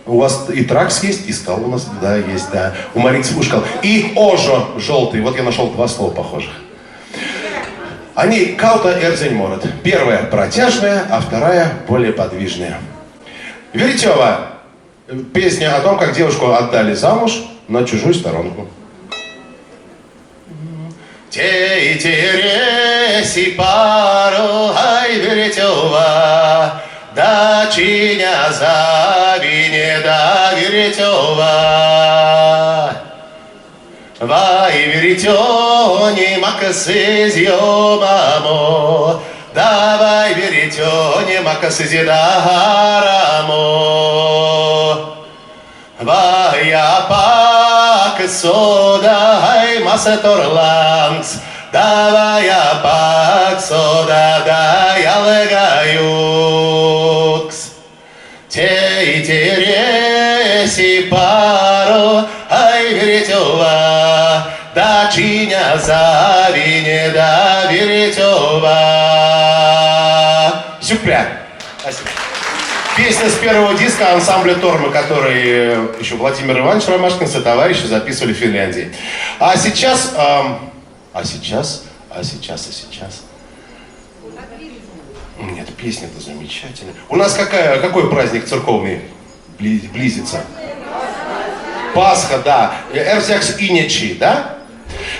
У вас и тракс есть, и скал у нас, да, есть, да. У марийцев ушкал. И ожо, желтый. Вот я нашел два слова похожих. Они каута эрзень морет. Первая протяжная, а вторая более подвижная. Веретева. Песня о том, как девушку отдали замуж на чужую сторонку. Те и тереси пару, ай, Веретева, да чиня завине, да Веретева. Вай, Веретёне, макасызьё, мамо, давай, Веретёне, макасызи, дарамо. Вай, апак, сода, ай, масеторланс, давай, апак, сода, да, я легаюкс. Те и тереси пару, ай, Веретева, да чиня завине, да Веретева. Сюпля. Спасибо. Песня с первого диска ансамбля Торма, который еще Владимир Иванович Ромашкин со товарищи записывали в Финляндии. А сейчас... Нет, песня-то замечательная. У нас какой праздник церковный близится? Пасха, да. Эрзякс Инечи, да?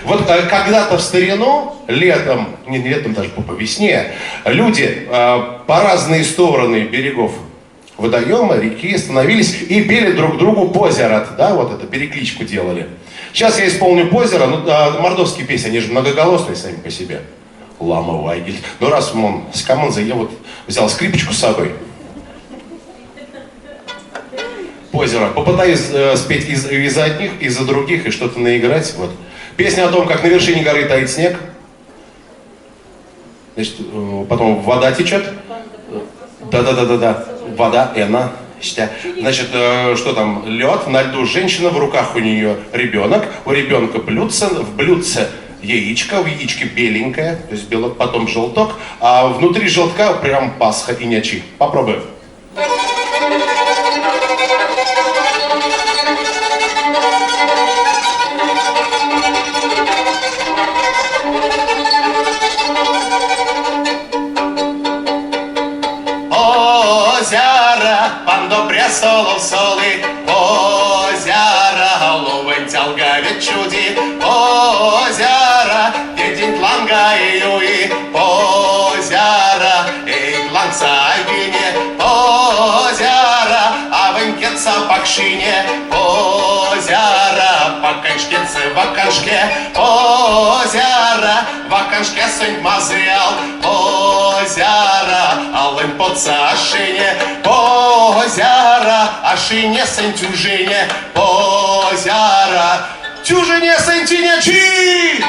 Вот когда-то в старину, летом, не летом, даже по весне, люди по разные стороны берегов водоема, реки становились и пели друг другу позерат, да, вот это, перекличку делали. Сейчас я исполню позера, ну, мордовские песни, они же многоголосные сами по себе. Лама Вайгель. Ну раз он с командой, я вот взял скрипочку с собой. Позера. Попытаюсь спеть из одних, из-за других и что-то наиграть. Вот. Песня о том, как на вершине горы таит снег. Значит, потом вода течет. Да. Вода, эна, штя. Значит, что там? Лед, на льду женщина, в руках у нее ребенок. У ребенка блюдце, в блюдце яичко, в яичке беленькое, то есть белок, потом желток. А внутри желтка прям Пасха и нячи. Попробуем. Озера, пандо престолов соли, озера, головы тялгавит чуди, озера, день тланга и юи, озера, и тланца вине, озера, а венкеца пакшине, озера, паканшкецы ваканшке, озера, ваканшке сынь мазрял, озера, алым поца ашине, озера, ашине сынь тюжине, озера, тюжине сынь тинячи.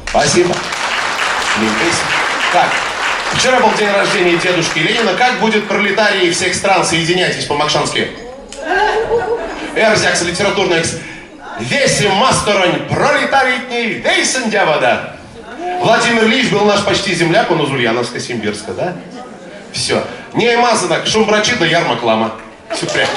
Спасибо. Так, вчера был день рождения дедушки Ленина. Как будет пролетарии всех стран? Соединяйтесь по-макшански. Эрзякс, литературный экс. Весим масторонь, пролетаритней, вейсен дявода. Владимир Ильич был наш почти земляк, он из Ульяновска, Симбирска, да? Все. Не мазанок, шум брачит, да ярмак лама. Все прям.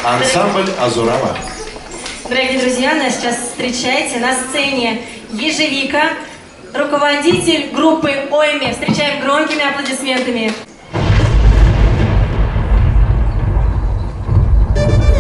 Ансамбль Азурава. Дорогие друзья, нас сейчас встречайте на сцене Ежевика, руководитель группы ОЙМИ. Встречаем громкими аплодисментами. Yeah.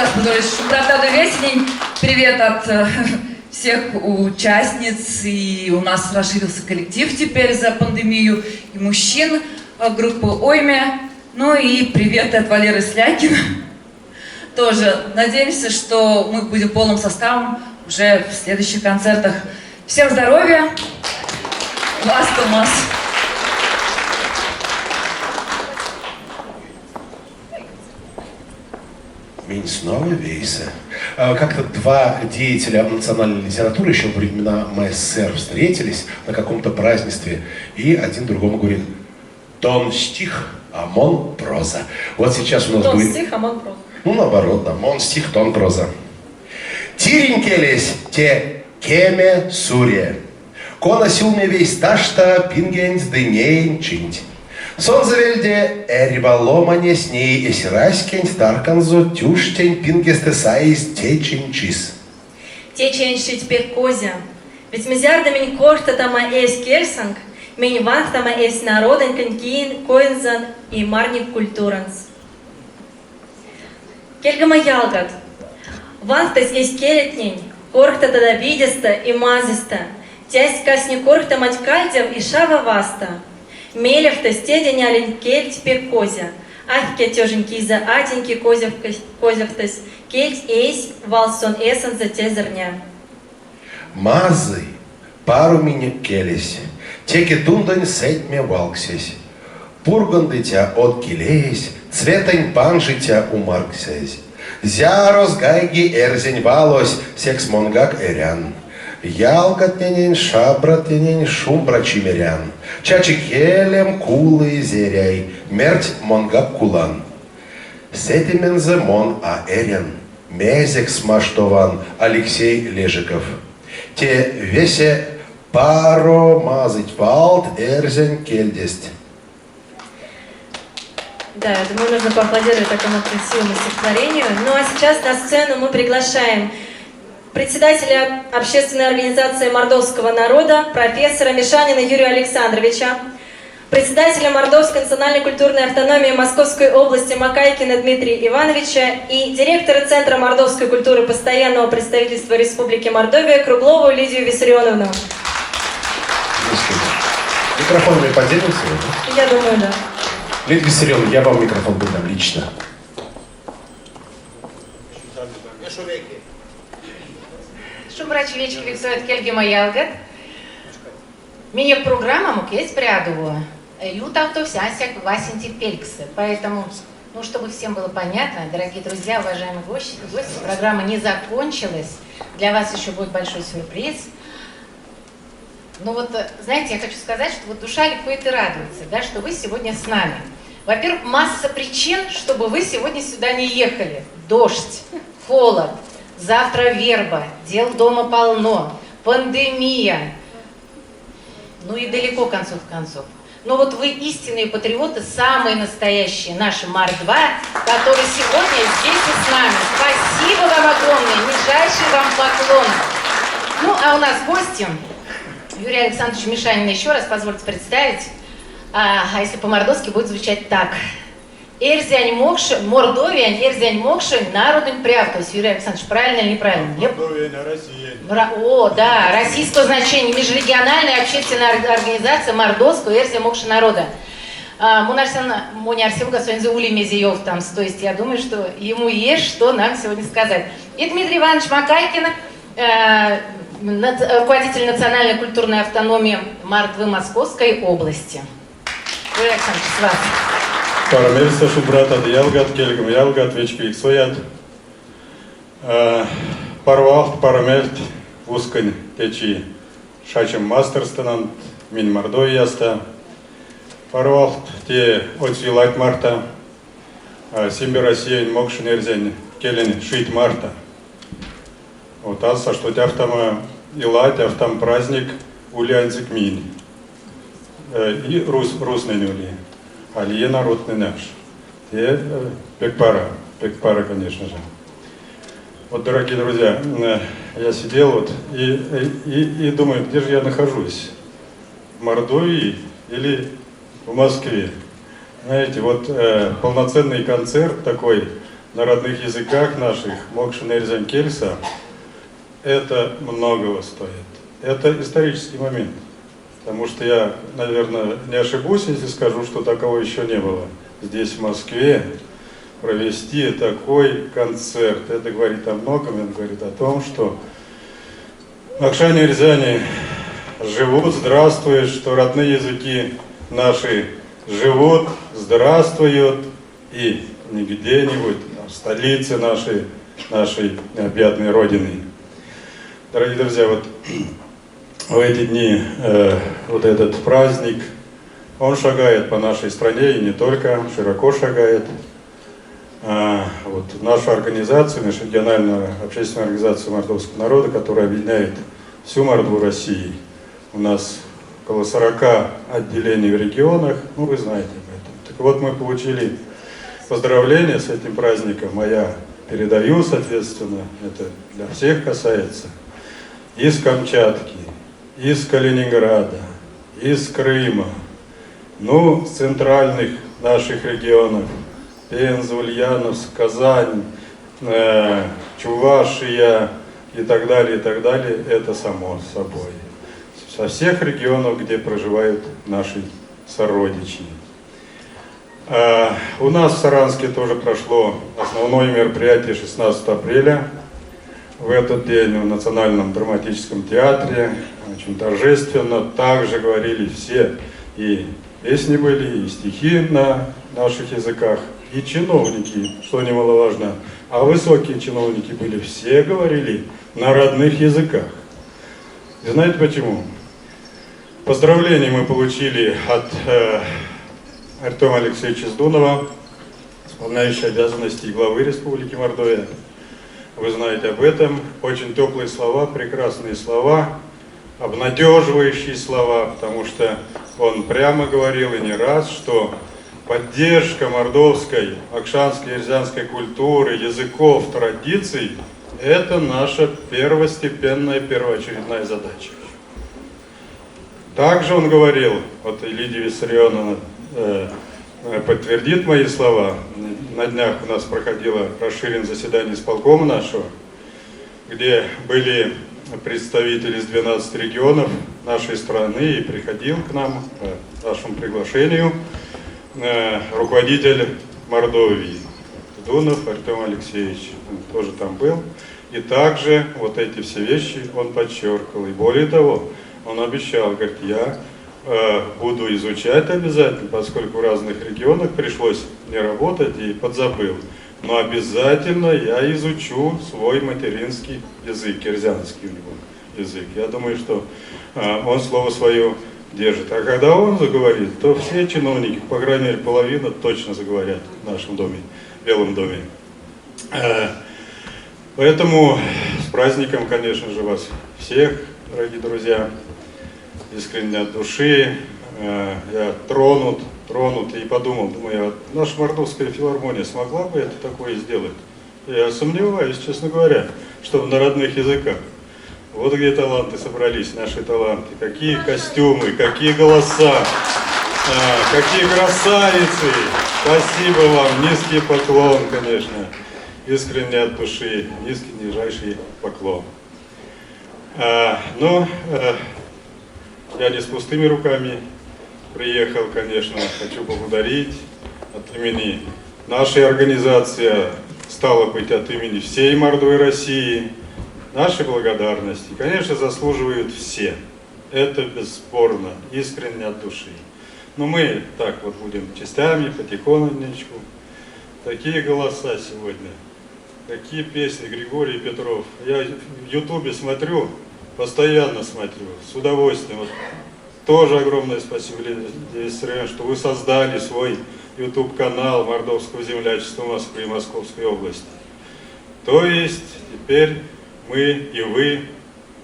Тарас Петрович, Шумбратада Весенень. Привет от всех участниц. И у нас расширился коллектив теперь за пандемию. И мужчин группы Ойме. Ну и привет от Валеры Слякина. Тоже надеемся, что мы будем полным составом уже в следующих концертах. Всем здоровья! Вас, Томас! Меня снова вейся. Как-то два деятеля национальной литературы еще во времена МССР встретились на каком-то празднестве, и один другому говорит: тон стих, а мон проза. Вот сейчас у нас Тон будет... стих, а мон проза. Ну, наоборот, да. Мон стих, тон проза. Тиренькелись те кеме суре. Кона сюлме весь ташта пингенс дынеин чинть. Сонзавельде эрибаломане с ней эсираськень старканзо тюштень пингестесаис течень чис. Течень шить пек козя. Ведь мизярда минь кошта тама эс кельсанг, минь ванг тама эс народен конькин, коинзан и марник культуранс. Кельгама ялгат. Ванг-тас эс келетнень, корхта тада видеста и мазиста. Тясь касни корхта мать кальдев и шава васта. Мелев-то стедень олень кельть пек козя. Ахке тёженьки за атеньки козев-тас. Кельть эйсь валсон эсэн за тезерня. Мазы пару меня келись. Теки дундань сетьме валксесь. Пурган дитя от килеись. Цветань пан житя умарксесь. Зярос гайги эрзень валось. Секс монгак эрян. Ялгатненень, шабратненень, шумбра чимерян. Чачикелем кулы зеряй, мерть монгак кулан. Сетимензе мон аэрен, мезек смаштован Алексей Лежиков. Те весе паро мазыть валт эрзень кельдесть. Да, я думаю, нужно поаплодировать такому красивому стихотворению. Ну а сейчас на сцену мы приглашаем председателя общественной организации мордовского народа, профессора Мишанина Юрия Александровича, председателя Мордовской национальной культурной автономии Московской области Макайкина Дмитрия Ивановича и директора Центра мордовской культуры постоянного представительства Республики Мордовия Круглову Лидию Виссарионовну. Микрофонами поделимся? Я думаю, да. Лидия Виссарионовна, я вам микрофон выдам лично. Шумбрач вечер виксует Кельгема Ялгат. Меня программа мукесь прядуво. Ютавто всясяк васенти пельксы. Поэтому, ну, чтобы всем было понятно, дорогие друзья, уважаемые гости, программа не закончилась. Для вас еще будет большой сюрприз. Ну вот, знаете, я хочу сказать, что вот душа ликует и радуется, да, что вы сегодня с нами. Во-первых, масса причин, чтобы вы сегодня сюда не ехали. Дождь, холод, завтра верба, дел дома полно, пандемия. Ну и далеко концов концов. Но вот вы истинные патриоты, самые настоящие, наши Мар-2, которые сегодня здесь и с нами. Спасибо вам огромное, нижайший вам поклон. Ну, а у нас гости Юрий Александрович Мишанин, еще раз позвольте представить. А если по-мордовски будет звучать так. Эрзянь Мокши, Мордовия, Эрзянь Мокши, народный пряв. То есть, Юрий Александрович, правильно или неправильно? Мордовия на России. О, да, российского значения, межрегиональная общественная организация Мордовского Эрзянь Мокши народа. Мунярсен Гасуэнзе Ули Мезиев там. То есть, я думаю, что ему есть что нам сегодня сказать. И Дмитрий Иванович Макайкин, руководитель национальной культурной автономии Мордвы Московской области. Юрий Александрович, с вас. Парамельса Шубрата Ялгат, Кельгам Ялгат, Вечки Иксоят. Парвалт, Парамельт, Ускань, Течи, Шачем Мастерстанан, Мин Мордовияста. Парвалт, Те Отсвилайт Марта, Симби Россия, Мокшин Эрзень, Келен Шит Марта. Вот аса, что тяфтама Илать, автом праздник Ульянцик Мин. И русный Ули. Алия народ не наш. И пекпара, конечно же. Вот, дорогие друзья, я сидел вот и думаю, где же я нахожусь? В Мордовии или в Москве? Знаете, вот полноценный концерт такой на родных языках наших Мокшинерзян Кельса, это многого стоит. Это исторический момент. Потому что я, наверное, не ошибусь, если скажу, что такого еще не было. Здесь, в Москве, провести такой концерт. Это говорит о многом, это говорит о том, что Мокшане-Рязани живут, здравствуют, что родные языки наши живут, здравствуют, и не где-нибудь, а в столице нашей необъятной Родины. Дорогие друзья, вот в эти дни вот этот праздник, он шагает по нашей стране, и не только, широко шагает. Вот нашу организацию, нашу региональную общественную организацию мордовского народа, которая объединяет всю Мордву России. У нас около 40 отделений в регионах, ну вы знаете об этом. Так вот, мы получили поздравления с этим праздником, а я передаю, соответственно, это для всех касается, из Камчатки, из Калининграда, из Крыма, ну, с центральных наших регионов, Пенза, Ульяновск, Казань, Чувашия и так далее, это само собой. Со всех регионов, где проживают наши сородичи. У нас в Саранске тоже прошло основное мероприятие 16 апреля. В этот день в Национальном драматическом театре очень торжественно также говорили все, и песни были, и стихи на наших языках, и чиновники, что немаловажно, а высокие чиновники были, все говорили на родных языках. И знаете почему? Поздравления мы получили от Артема Алексеевича Здунова, исполняющего обязанности главы Республики Мордовия. Вы знаете об этом. Очень теплые слова, прекрасные слова, обнадеживающие слова, потому что он прямо говорил и не раз, что поддержка мордовской, акшанской и рязанской культуры, языков, традиций – это наша первостепенная, первоочередная задача. Также он говорил, вот Лидия Виссарионовна подтвердит мои слова, на днях у нас проходило расширенное заседание исполкома нашего, где были представители из 12 регионов нашей страны, и приходил к нам по нашему приглашению руководитель Мордовии Дунов Артем Алексеевич, он тоже там был, и также вот эти все вещи он подчеркивал, и более того, он обещал, говорит, я буду изучать обязательно, поскольку в разных регионах пришлось не работать и подзабыл. Но обязательно я изучу свой материнский язык, кирзянский у него язык. Я думаю, что он слово свое держит. А когда он заговорит, то все чиновники, по крайней мере половина, точно заговорят в нашем доме, в Белом доме. Поэтому с праздником, конечно же, вас всех, дорогие друзья. Искренне от души, я тронут, и подумал, думаю, наша Мордовская филармония смогла бы это такое сделать? Я сомневаюсь, честно говоря, что на родных языках. Вот где таланты собрались, наши таланты, какие костюмы, какие голоса, какие красавицы! Спасибо вам, низкий поклон, конечно, искренне от души, низкий, нижайший поклон. Я не с пустыми руками приехал, конечно, хочу поблагодарить от имени нашей организации, стало быть, от имени всей Мордовой России. Наши благодарности, конечно, заслуживают все. Это бесспорно, искренне от души. Но мы так вот будем частями, потихонечку. Такие голоса сегодня, такие песни Григорий Петров. Я в Ютубе смотрю, постоянно смотрю, с удовольствием. Вот тоже огромное спасибо, что вы создали свой YouTube-канал Мордовского землячества Москвы и Московской области. То есть теперь мы и вы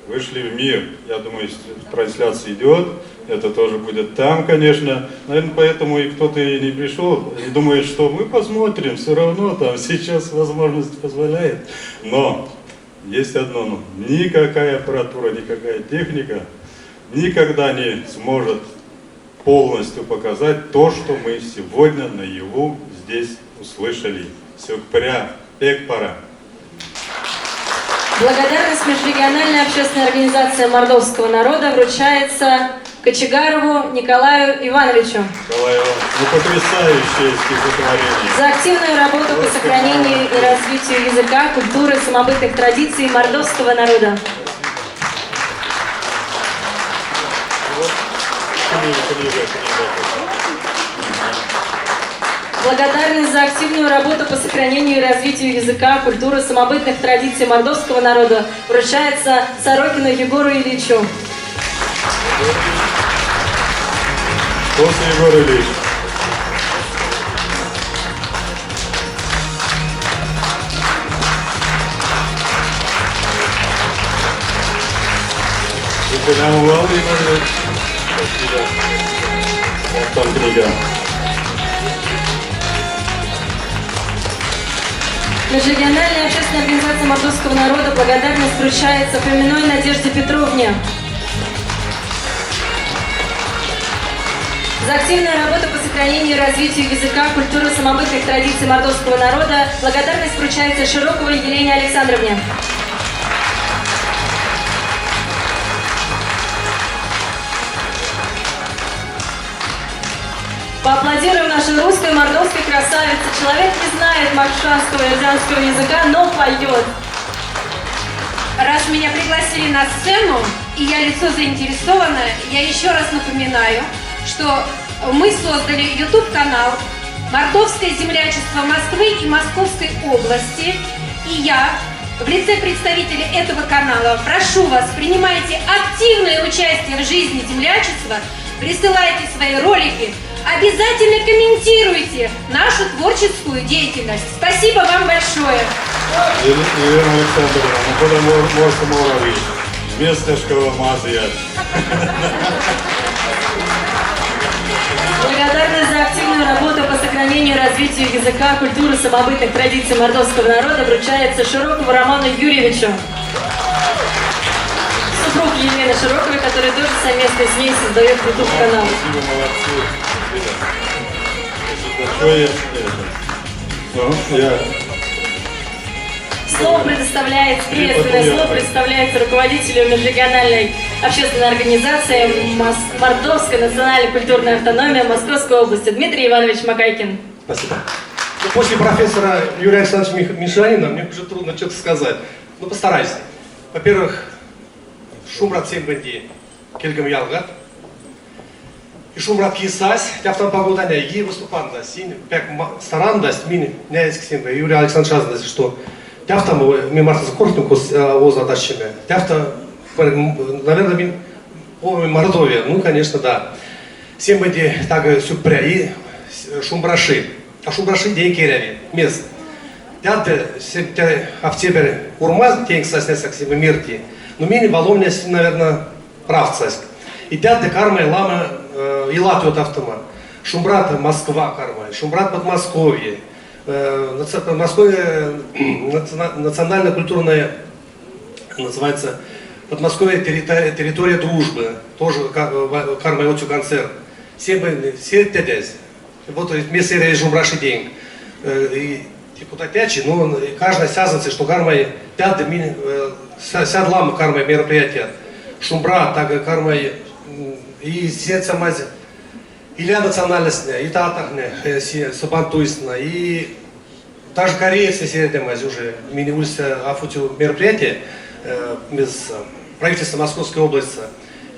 вышли в мир. Я думаю, трансляция идет, это тоже будет там, конечно. Наверное, поэтому и кто-то и не пришел, и думает, что мы посмотрим, все равно там сейчас возможность позволяет. Но есть одно но. Никакая аппаратура, никакая техника никогда не сможет полностью показать то, что мы сегодня наяву здесь услышали. Сюкпря, Пекпара. Благодарность межрегиональной общественной организации мордовского народа вручается Кочегарову Николаю Ивановичу Николай Иванович, ну потрясающее стихотворение. за активную работу по сохранению и развитию языка, культуры, самобытных традиций мордовского народа. Благодарность за активную работу по сохранению и развитию языка, культуры, самобытных традиций мордовского народа вручается Сорокину Егору Ильичу. После Егора Ильич. Прямо Владимир. Спасибо. Вот там книга. Межрегиональная общественная организация мордовского народа благодарность вручается Фоминой Надежде Петровне. За активную работу по сохранению и развитию языка, культуры, самобытных традиций мордовского народа благодарность вручается Широковой Елене Александровне. Поаплодируем нашей русской мордовской красавице. Человек не знает маршанского и рязанского языка, но поет. Раз меня пригласили на сцену, и я лицо заинтересованное, я еще раз напоминаю, что мы создали YouTube-канал «Мордовское землячество Москвы и Московской области». И я, в лице представителя этого канала, прошу вас, принимайте активное участие в жизни землячества, присылайте свои ролики, обязательно комментируйте нашу творческую деятельность. Спасибо вам большое. Елена Александровна, ну куда можно муравей? Местешкова мазия. Благодарность за активную работу по сохранению и развитию языка, культуры, самобытных традиций мордовского народа вручается Широкову Роману Юрьевичу. Супруг Елены Широковой, который тоже совместно с ней создает YouTube-канал. Спасибо, молодцы. Большое я... Слово предоставляется, приветственное слово предоставляется руководителю межрегиональной общественной организации Мордовская национальная культурная автономия Московской области Дмитрий Иванович Макайкин. Спасибо. Ну, после профессора Юрия Александровича Мишанина мне уже трудно что-то сказать. Ну, постараюсь. Во-первых, Шумрат Сембенди, Кельгам Ялгат. И Шумрат Кисась, тяфтан погоданя, и выступанда, син, пек старандас, мин, няйск Сембе, Юрий Александрович, что тяфтан мы марта закортнику о задачами. Тяфтан, наверное, мин о Мордовии, ну, конечно, да. Сембенди, так, сюпря, и Шумбраши. А Шумбраши день керяви, мест. Тяфтан, октябрь, урмаз, тень, кстати, саксимы мирти. Но мини баломня, наверное, правцасть. И тяфтан карма и лама и Латвию автома. Шумбрат Москва карма, Шумбрат Подмосковье. Подмосковье национальная культурная, называется Подмосковье территория дружбы. Тоже карма и отчу концерт. Все тядясь. Вот вместе с Шумбраши день. И депутатячи, но каждая связанность, что карма тяд мини сядлам карма мероприятия. Шумбрат, так карма и сердце мази, и национальностная, и татарная, сабантуистная, и даже корейцы сердце мази уже мини-улица афутю мероприятие без правительства Московской области.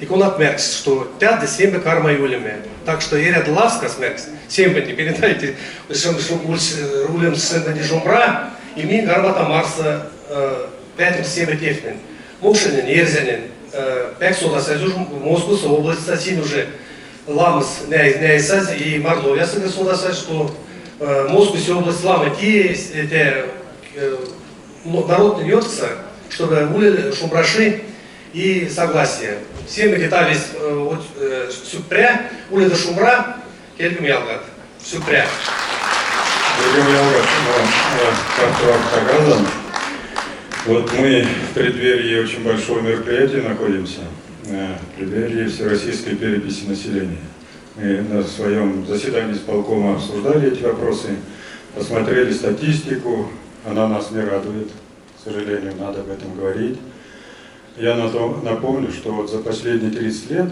И кунат меркс, что тяды семья карма юлями. Так что я ряд лавска смеркс, семья не передайте, рулем сендани жумбра, и ми гармата Марса пятым семья технин. Мушинин, Ерзянин, Пексуда Союз, Московская область, Сасин уже Ламас, Няйсаз и Мордовия, что Московская область Лама, народ льется, чтобы были Шумбраши и согласие. Все мы детали Сюпря, улица Шумбра, Кельгам Ялгат. Сюпря. Кельгам Ялгат, как вам показано. Вот мы в преддверии очень большого мероприятия находимся, в преддверии Всероссийской переписи населения. Мы на своем заседании с полкома обсуждали эти вопросы. посмотрели статистику, она нас не радует, к сожалению, надо об этом говорить. Я напомню, что вот за последние 30 лет,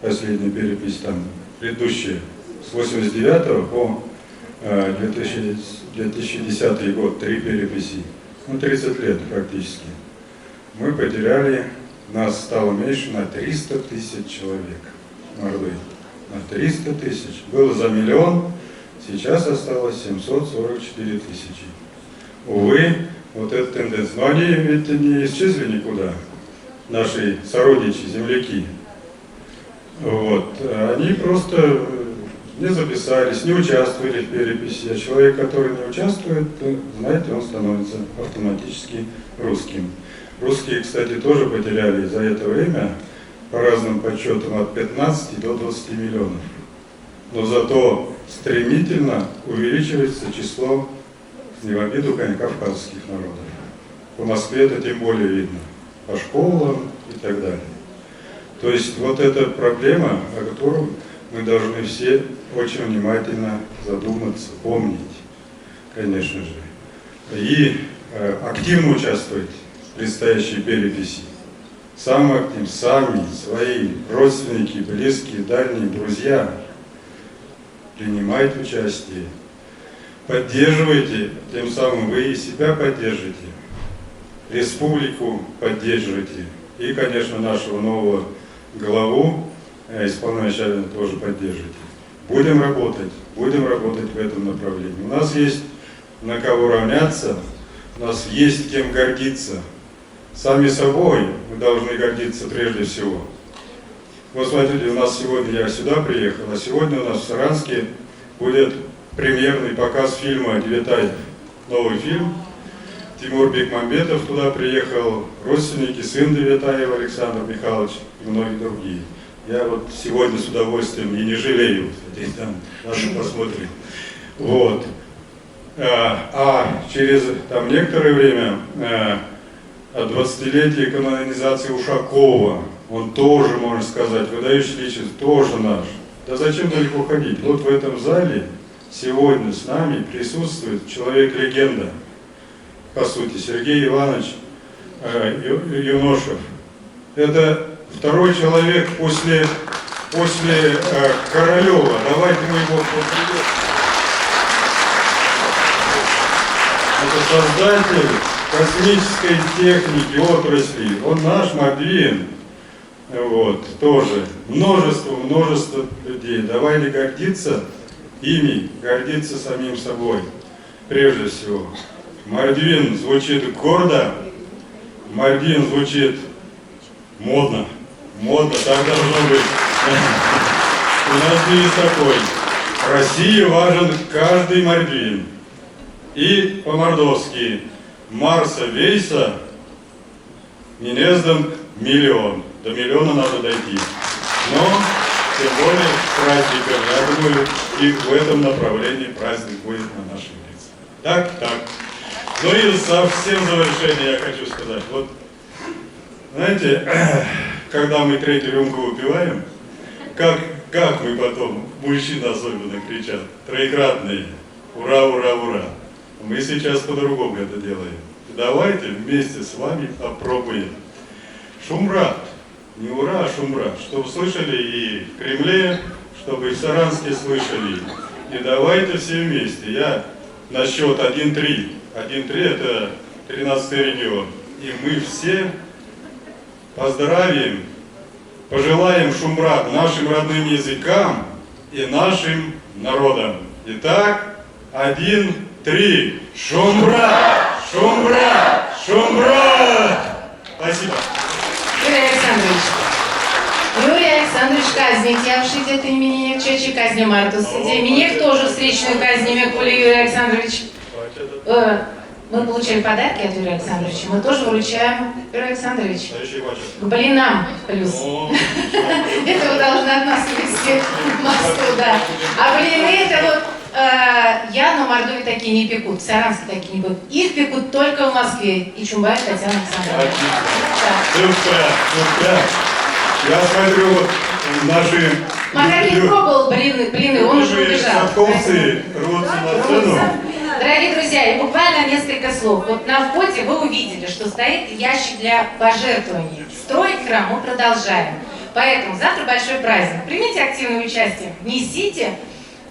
последняя перепись там, предыдущая, с 89 по 2010 год, 3 переписи, ну 30 лет практически, мы потеряли, нас стало меньше на 300 тысяч человек в Мордовии. На 300 тысяч. Было за миллион, сейчас осталось 744 тысячи. Увы, вот эта тенденция. Но они ведь не исчезли никуда, наши сородичи, земляки. Вот. Они просто не записались, не участвовали в переписи. А человек, который не участвует, знаете, он становится автоматически русским. Русские, кстати, тоже потеряли за это время, по разным подсчетам, от 15 до 20 миллионов. Но зато стремительно увеличивается число, не в обиду, конечно, кавказских народов. По Москве это тем более видно, по школам и так далее. То есть вот эта проблема, о которой мы должны все очень внимательно задуматься, помнить, конечно же. И активно участвовать в предстоящей переписи. Самым активным, сами, свои родственники, близкие, дальние, друзья, принимайте участие, поддерживайте, тем самым вы и себя поддержите, республику поддерживайте, и, конечно, нашего нового главу, исполнительного тоже поддержите. Будем работать в этом направлении. У нас есть на кого равняться, у нас есть кем гордиться. Сами собой мы должны гордиться прежде всего. Вот смотрите, у нас сегодня, я сюда приехал, а сегодня у нас в Саранске будет премьерный показ фильма «Девятай», новый фильм. Тимур Бекмамбетов туда приехал, родственники, сын Девятаева Александр Михайлович и многие другие. Я вот сегодня с удовольствием и не жалею, здесь там даже посмотрим. Вот. А через там некоторое время, от 20-летия канонизации Ушакова, он тоже, можно сказать, выдающий личность, тоже наш. Да зачем далеко ходить? Вот в этом зале сегодня с нами присутствует человек-легенда, по сути, Сергей Иванович Юношев. Это второй человек после Королева. Давайте мы его поприветствуем. Это создатель космической техники, отрасли. Он наш Мордвин. Вот, тоже. Множество людей. Давайте гордиться ими, гордиться самим собой. Прежде всего. Мордвин звучит гордо, Мордвин звучит модно. Модно, так должно быть. У нас девиз такой. России важен каждый мордвин. И по-мордовски Марса Вейса Минездом миллион. До миллиона надо дойти. Но, тем более, праздником, я думаю, и в этом направлении праздник будет на нашем лице. Так. Ну и совсем завершение я хочу сказать. Вот, знаете, когда мы третью рюмку выпиваем, как мы потом, мужчины особенно кричат, троекратные, ура, ура, ура. Мы сейчас по-другому это делаем. Давайте вместе с вами попробуем. Шумрат, не ура, а шумрат, чтобы слышали и в Кремле, чтобы и в Саранске слышали. И давайте все вместе. Я на счет 1-3. 1-3 это 13-й регион. И мы все поздравим, пожелаем шумрат нашим родным языкам и нашим народам. Итак, 1-3. Шумрат! Шумрат! Шумрат! Спасибо. Юрий Александрович Казник, я вшить от имени Чечи Казни Мартус. Мне тоже встречную казнь, Коля Юрий Александрович. Мы получили подарки от Юрия Александровича, мы тоже вручаем. Юрий Александрович, к блинам плюс. Это вы должны от нас везти в Москву, да. А блины это вот, я на Мордовии такие не пекут, в Саранске такие не пекут. Их пекут только в Москве. И Чумбаев Татьяна Александровна. Супер. Я смотрю, вот наши... Макар не пробовал блины, он уже убежал. Садковцы рвутся на сцену. Дорогие друзья, и буквально несколько слов. Вот на входе вы увидели, что стоит ящик для пожертвований. Строить храм мы продолжаем. Поэтому завтра большой праздник. Примите активное участие. Несите,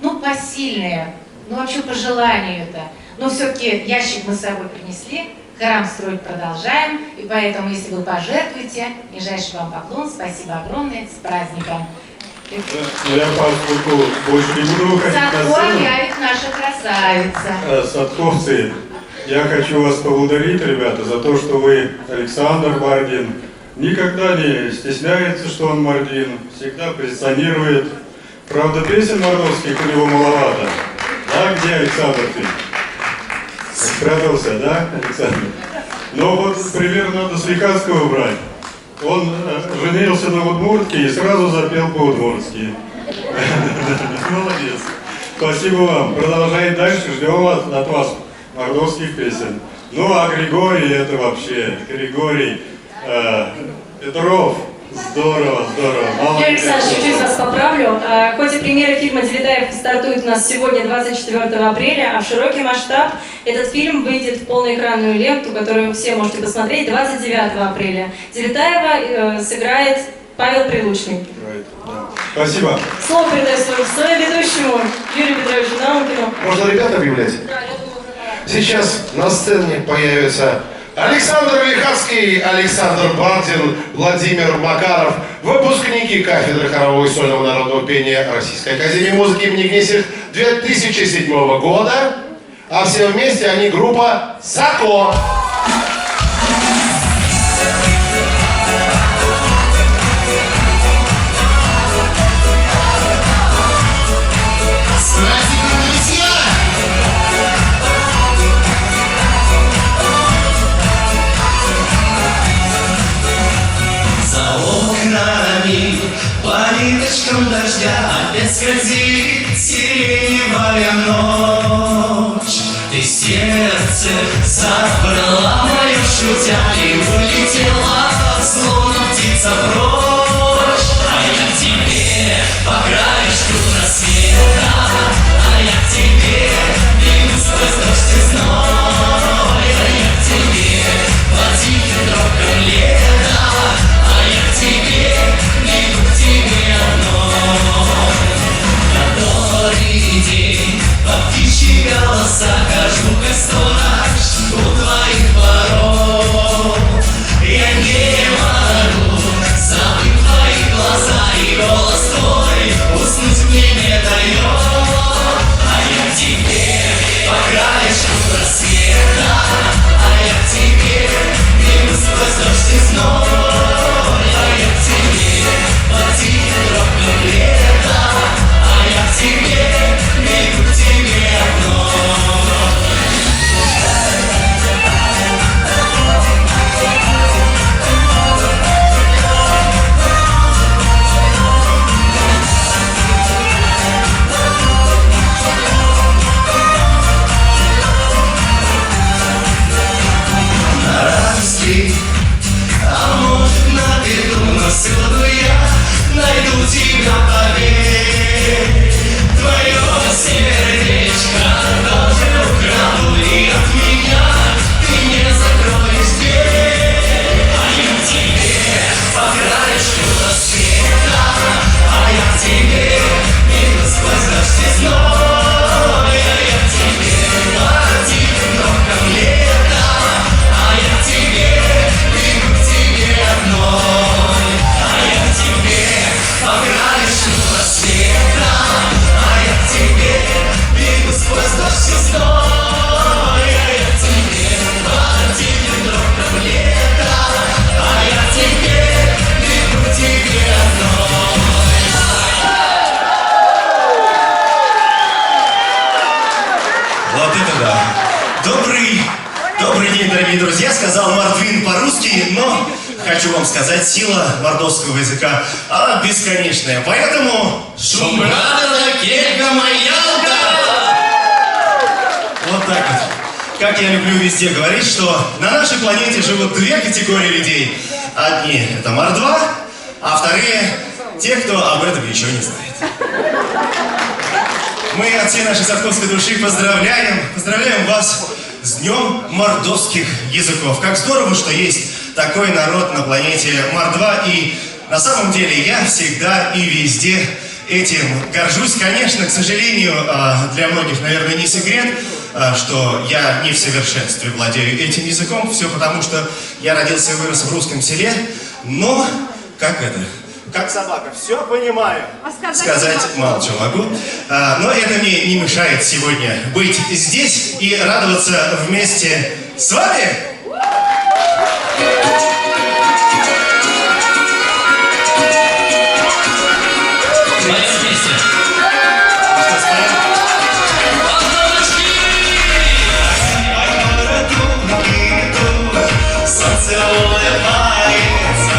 посильные, вообще по желанию это. Но все-таки ящик мы с собой принесли. Храм строить продолжаем. И поэтому, если вы пожертвуете, нижайший вам поклон. Спасибо огромное. С праздником. Я поскольку больше не буду выходить на Садко сцену. явит наша красавица. Садковцы, я хочу вас поблагодарить, ребята, за то, что вы, Александр Мардин, никогда не стесняется, что он Мардин, всегда позиционирует. Правда, песен мордовских у него маловато. Да, где Александр ты? Спрятался, да, Александр? Но вот пример надо с Ликанского брать. Он женился на удмуртке и сразу запел по-удмуртски. Молодец. Спасибо вам. Продолжайте дальше. Ждем от вас мордовских песен. Ну а Григорий, это вообще Григорий Петров. Здорово, здорово. Юрий Александрович, чуть-чуть вас поправлю. Хоть и премьера фильма «Девятаев» стартует у нас сегодня, 24 апреля, а в широкий масштаб этот фильм выйдет в полноэкранную ленту, которую вы все можете посмотреть 29 апреля. Девятаева сыграет Павел Прилучный. Спасибо. Слово передаю своему ведущему Юрию Петровичу Наумкину. Можно ребят объявлять? Сейчас на сцене появится Александр Лихацкий, Александр Бардин, Владимир Макаров, выпускники кафедры хорового и сольного народного пения Российской академии музыки имени Кнесих 2007 года, а все вместе они группа «Садко». По ниточкам дождя опять скользит сиреневая ночь. Ты сердце забрала мое шутя и улетела, словно птица прочь. А я к тебе по краешку рассвета, а я к тебе бегу сквозь дождь и зной. А я к тебе по тихим тропкам лета, а я к тебе бегу к тебе одной. Который день по птичьи голоса хожу как сторож у твоих ворот. Я не могу забыть твои глаза и голос твой, уснуть мне не дает. А я к тебе по краешку рассвета, а я к тебе бегу сквозь дождь и зной. А я к тебе по тихим тропкам лета, а я к тебе бегу к тебе одной. На радости, а может на беду, но всюду я найду тебя, поверь. Твое сердечко тоже украду, и от меня ты не закроешь дверь. А я к тебе по краешку рассвета, а я к тебе бегу сквозь дождь и зной. А я к тебе по тихим тропкам лета, а я к тебе бегу к тебе одной. А я к тебе по краешку рассвета, а я к тебе бегу сквозь дождь и зной. А я к тебе по тихим тропкам лета, а я к тебе бегу к тебе одной. Вот это да! Добрый день, дорогие друзья, сказал Мордвин по-русски, но хочу вам сказать, сила мордовского языка, она бесконечная, поэтому... Шумбрадана кельга маялка! Вот так вот. Как я люблю везде говорить, что на нашей планете живут две категории людей. Одни — это мордва, а вторые — те, кто об этом еще не знает. мы от всей нашей садковской души поздравляем вас с Днем мордовских языков. Как здорово, что есть такой народ на планете Мордва. И на самом деле я всегда и везде этим горжусь. Конечно, к сожалению, для многих, наверное, не секрет, что я не в совершенстве владею этим языком. Все потому, что я родился и вырос в русском селе. Но, как собака, все понимаю. Сказать молчу могу. Но это мне не мешает сегодня быть здесь и радоваться вместе с вами. Солнце улыбается,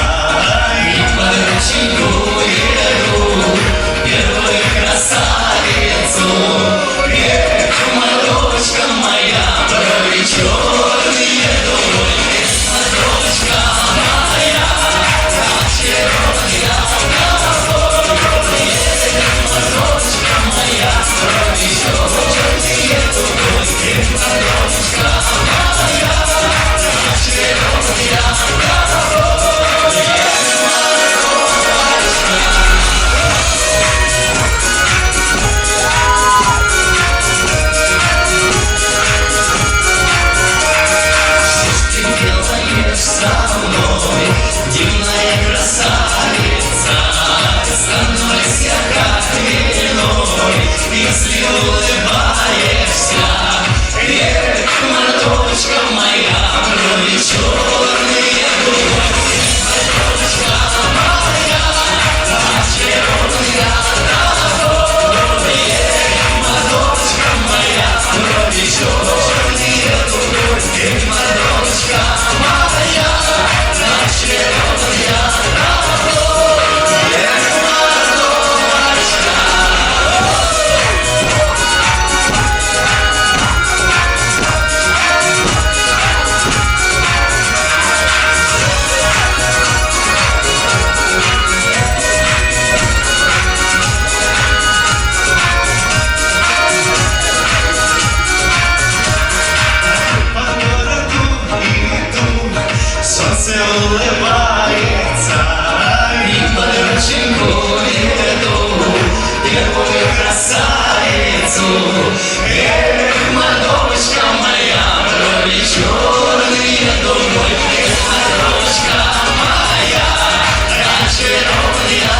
и по ручейку еду, первую красавицу. Эх, мордочка моя, брови черные дури, мордочка моя, очаровая головой. Мордочка моя, брови черные дури, мордочка моя. Дивная красавица, становишься как иной, если улыбаешься. Эх, мордочка моя, брови черные дури, мордочка моя, очаровая головой. Эх, мордочка моя, брови черные дури, эх, мордочка моя, очаровая головой. Эх, мордочка. Солнце улыбается, и под ручейку веду первую красавицу. Эх, мордочка моя, брови черные дури, мордочка моя, очаровая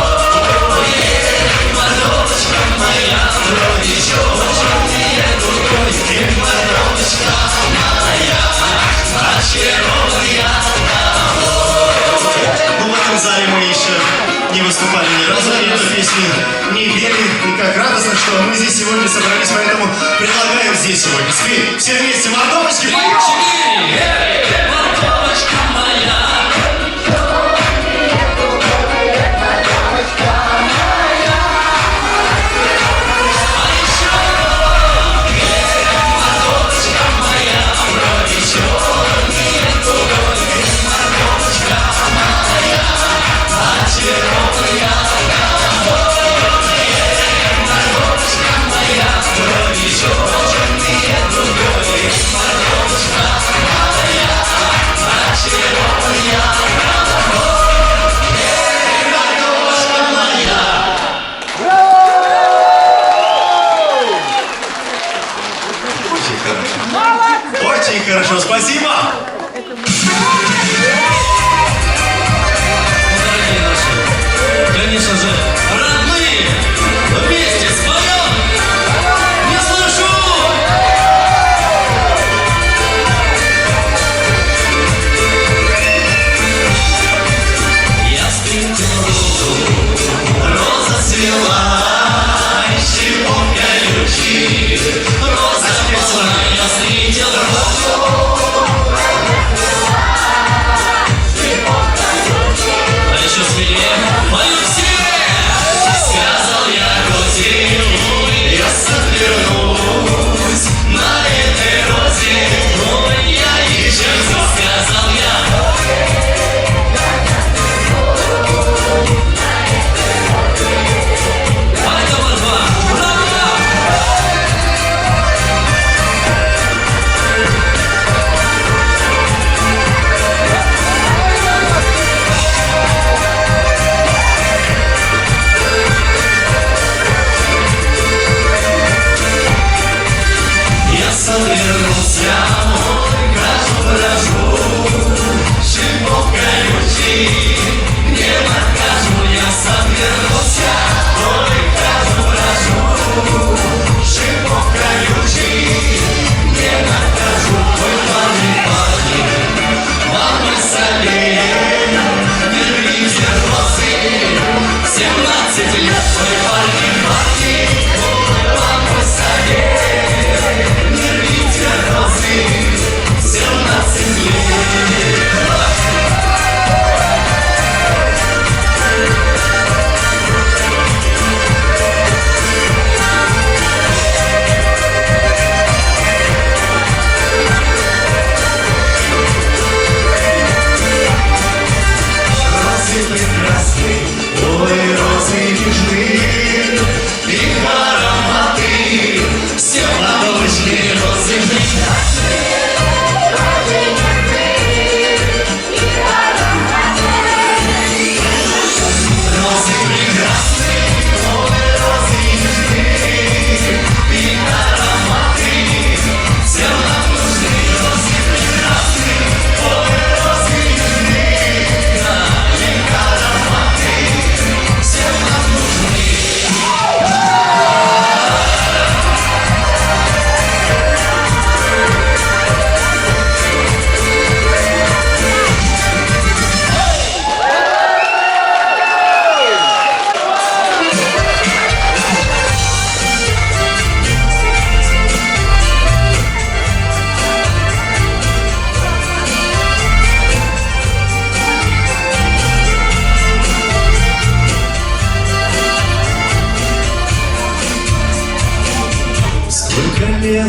головой. Эх, мордочка моя, брови черные дури, эх, мордочка моя, очаровая головой. Ну, в этом зале мы еще не выступали ни разу, и эту песню не пели. И как радостно, что мы здесь сегодня собрались, поэтому предлагаем здесь сегодня спеть все вместе мордовочки. Мордовочка моя. Мордочка моя,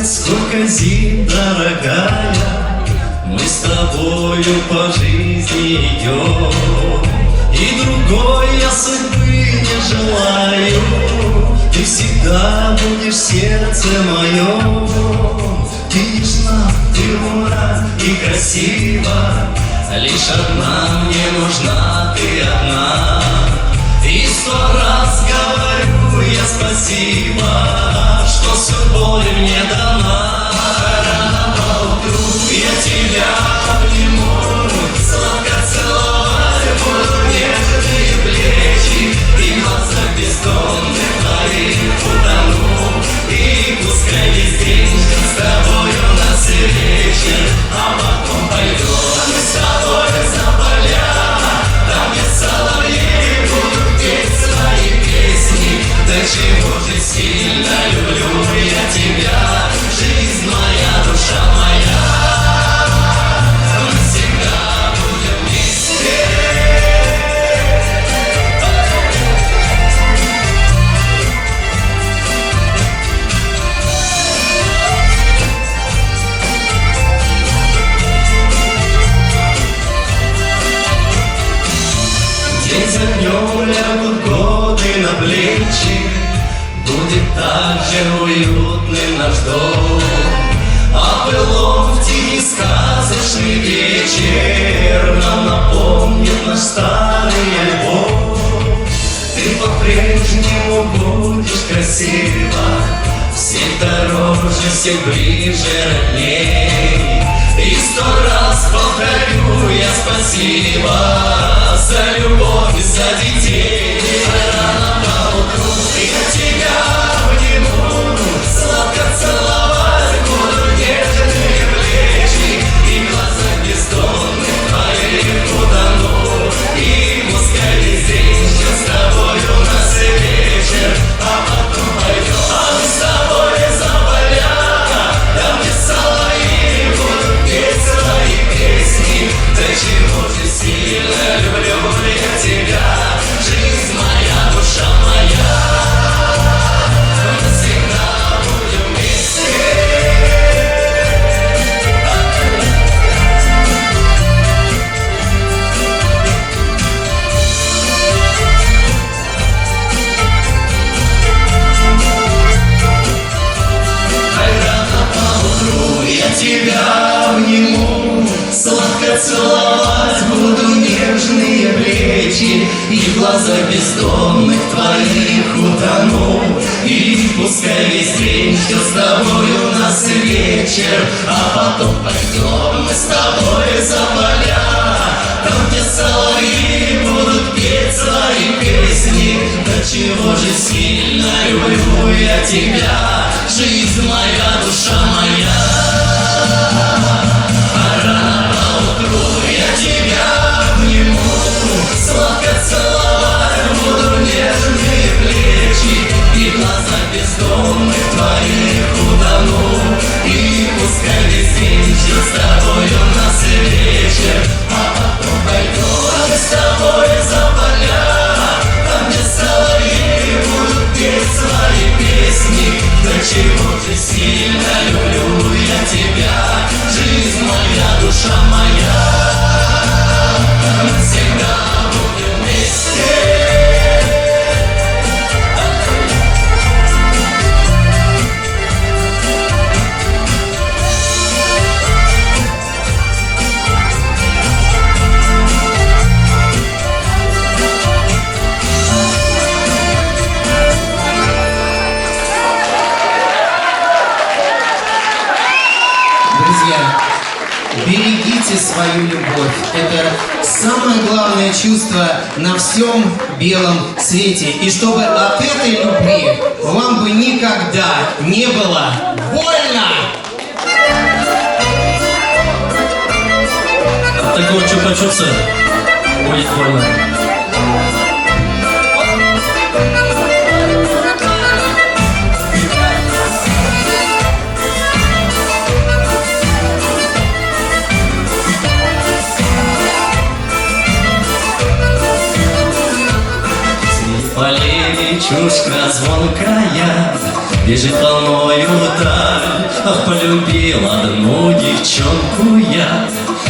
сколько зим, дорогая, мы с тобою по жизни идем, и другой я судьбы не желаю. Ты всегда будешь в сердце моем. Ты нежна, ты умна и красива, лишь одна мне нужна, ты одна. И 100 раз говорю я спасибо, что с любовью мне дана. Рано поутру я тебя обниму, сладко целовать буду нежные плечи, и глаза бездонных твоих утону. И пускай весь день с тобою нас и вечер, а потом пойдем мы с тобой за поля, там где соловьи будут петь свои песни. До чего же сильно люблю я тебя, жизнь моя, душа моя. Мы всегда будем вместе. День за днем лягут годы на плечи, будет так же уютным наш дом. А былом в тихий сказочный вечер нам напомнит наш старый альбом. Ты по-прежнему будешь красива, всех дороже, всех ближе, родней. И 100 раз повторю я спасибо за любовь и за детей. Рано поутру я тебя обниму, сладко целовать буду нежные плечи, и глаза бездонных твоих утону. И пускай весь день с тобою у нас и вечер, а потом пойдем мы с тобой за поля, там где соловьи будут петь свои песни. До чего же сильно люблю я тебя, жизнь моя, душа моя. Мы всегда будем вместе. Рано поутру я тебя обниму, сладко целовать буду нежные плечи, и в глаза бездонных твоих утону. И пускай весь день все с тобой у нас и вечер, а потом пойдем мы с тобой за поля, там где соловьи будут петь свои песни. До чего же сильно люблю я тебя, жизнь моя, душа моя. Рано поутру я тебя обниму, сладко целовать буду нежные плечи, и глаза бездомных твоих утону. И пускай весь день все с тобой у нас и вечер, а потом пойдем мы с тобой за поля, там где соловьи будут петь свои песни. До чего же сильно люблю я тебя, жизнь моя, душа моя. Мы всегда будем вместе. Друзья, берегите свою любовь. Это самое главное чувство на всем белом свете. И чтобы от этой любви вам бы никогда не было больно. От такого чупа-чупса будет больно. Полей чушка звонкая, бежит волною вдаль. Ах, полюбил одну девчонку я,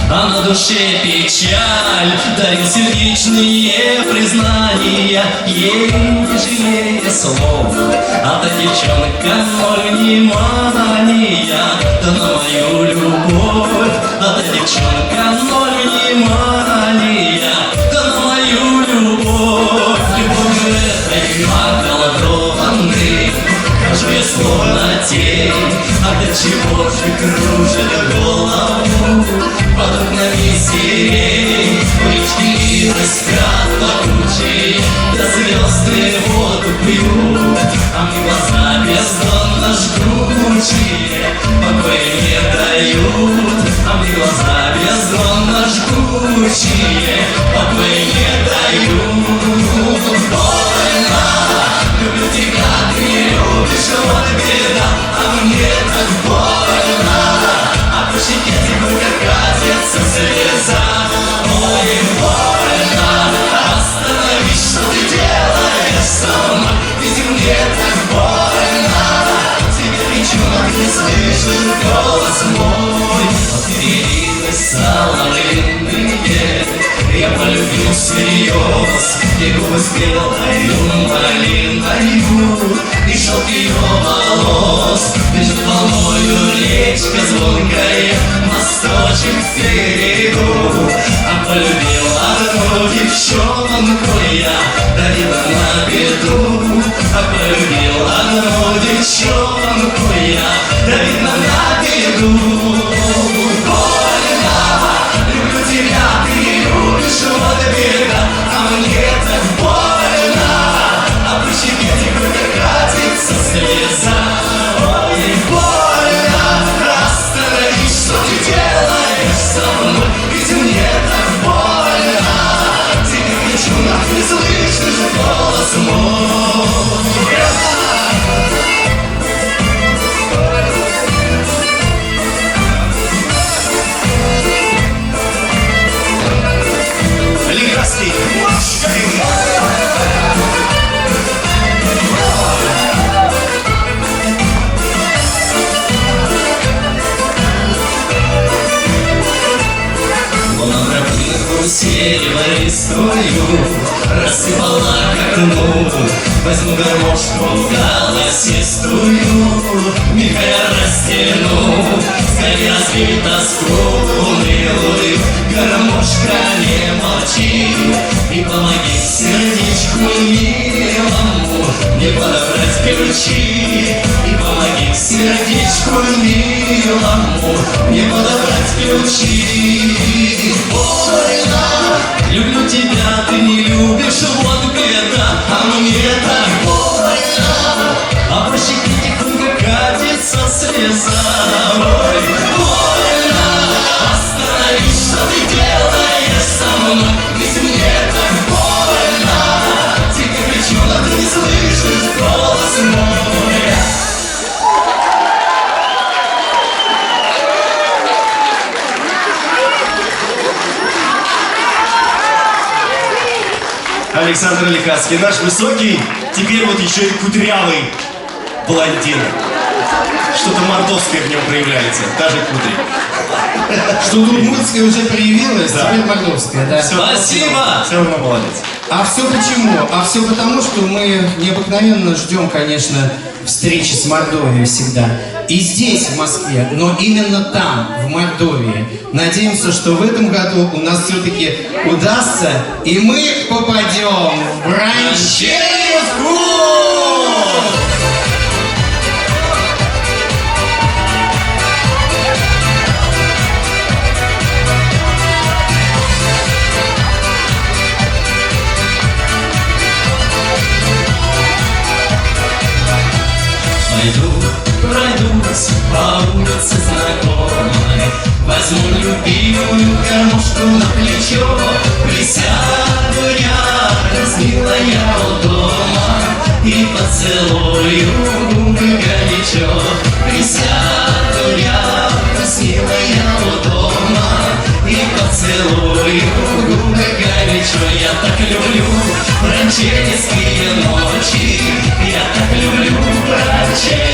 а на душе печаль. Дарил сердечные признания, ей не жалея слов. А та девчонка ноль внимания, да на мою любовь. А та девчонка ноль внимания, да на мою любовь. Любовь этой околдованной, хожу я словно тень. А до чего же кружит голову под окнами сирень? Улички искат плакучие, да звезды воду пьют, а мне глаза бездонно жгучие покоя не дают. А мне глаза бездонно жгучие покоя не дают. Больно, люблю тебя, ты не любишь, вот беда, а мне так больно. А по щеке тихонько катится слеза. Ой, больно, остановись, что ты делаешь со мной, ведь мне так больно. Тебе кричу, но ты не слышишь голос мой. Перелилась соловьиные, я полюбил всерьез, и губы спелою малиною, и шелк ее волос. Бежит волною речка звонкая, мосточек в берегу. А полюбил одну девчонку я, дарила на беду. А полюбил одну девчонку я, дарила на беду. Больно, люблю тебя, ты не любишь, вот беда, а мне так больно. А по щеке тихонько катится слеза. Ой, больно, остановись, что ты делаешь со мной, ведь мне так больно. Тебе кричу, но ты не слышишь голос мой. Ленинградский. Серебристую рассыпала к окну. Возьму гармошку голосистую, мигая растяну, скорее разбей тоску унылую. Гармошка, не молчи и помоги сердечку милому мне подобрать ключи. И помоги сердечку милому мне подобрать ключи. Больно, люблю тебя, ты не любишь, вот беда, а мне так больно. А по щеке тихонько катится слеза. Ой, больно, остановись, что ты делаешь со мной, ведь мне так больно. Тебе кричу, но ты не слышишь голос мой. Александр Ликацкий, наш высокий, теперь вот еще и кудрявый блондин. Что-то мордовское в нем проявляется, даже кудри. Что удмуртское уже проявилось, Да. теперь мордовское, да? Спасибо! Все равно молодец. А все почему? А все потому, что мы необыкновенно ждем, конечно, встречи с Мордовией всегда. И здесь, в Москве, но именно там, в Мордовии. Надеемся, что в этом году у нас все-таки удастся, и мы попадем в Бранчеевку! Пройдусь по улице знакомой, возьму любимую гармошку на плечо, присяду рядом с милой у дома и поцелую губы горячо. Присяду рядом с милой у дома и поцелую губы горячо. Я так люблю бранчевские ночи, я так люблю бранчевские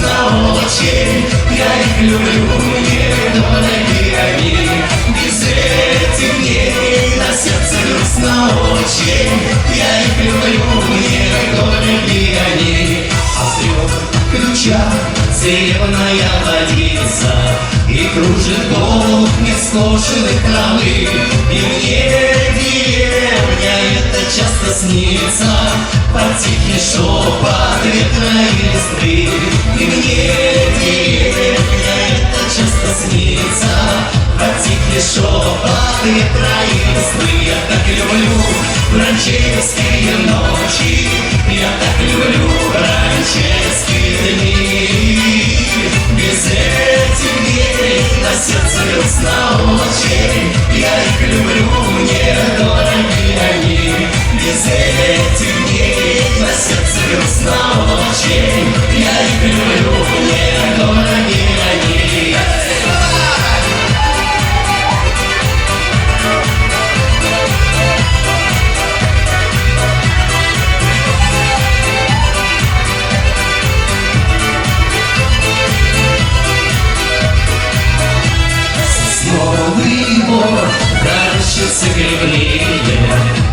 грустно очень. Я их люблю, мне дороги они. Без этих дней на сердце грустно очень. Я их люблю, мне дороги они. А в трех ключах серебряная водица, и кружит голову нескошенной травы. И мне деревня это часто снится, под тихий шепот ветра и листвы. И мне деревня это часто снится, под тихий шепот ветра и листвы. Я так люблю бранчевские ночи, я так люблю бранчевские дни. Без этих дней на сердце грустно очень. Я их люблю, мне дороги они. Без этих дней на сердце грустно очень. Я их люблю, мне дороги они. Новый бор, дальщицы кривлее,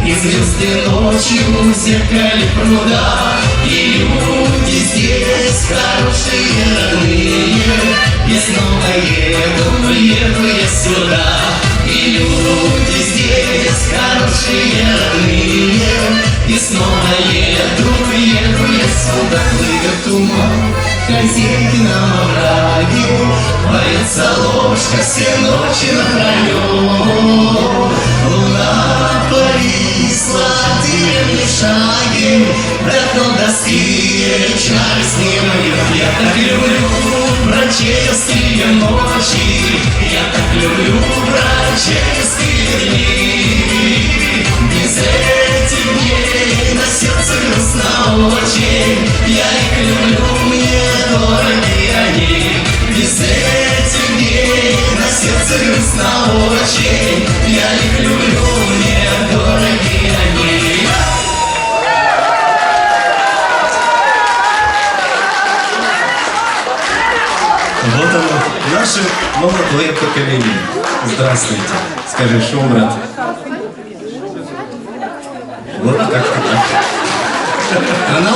и звезды ночью в зеркале пруда. И люди здесь хорошие, родные, и снова еду я сюда. И люди здесь хорошие, родные, и снова еду я сюда. Плывет туман, хозяйки на овраге, поется ложка все ночи напролет. Луна повисла в деревне в шаге, до колдовские чары снимают. Я так люблю бранчевские ночи, я так люблю бранчевские дни. Без этих дней на сердце грустно очень. Я их люблю, мне дороги они. Без этих дней на сердце грустно очень. Я их люблю, мне дороги они. Вот оно, наше молодое поколение. Здравствуйте. Скажи, шо, брат? Вот как-то так. Она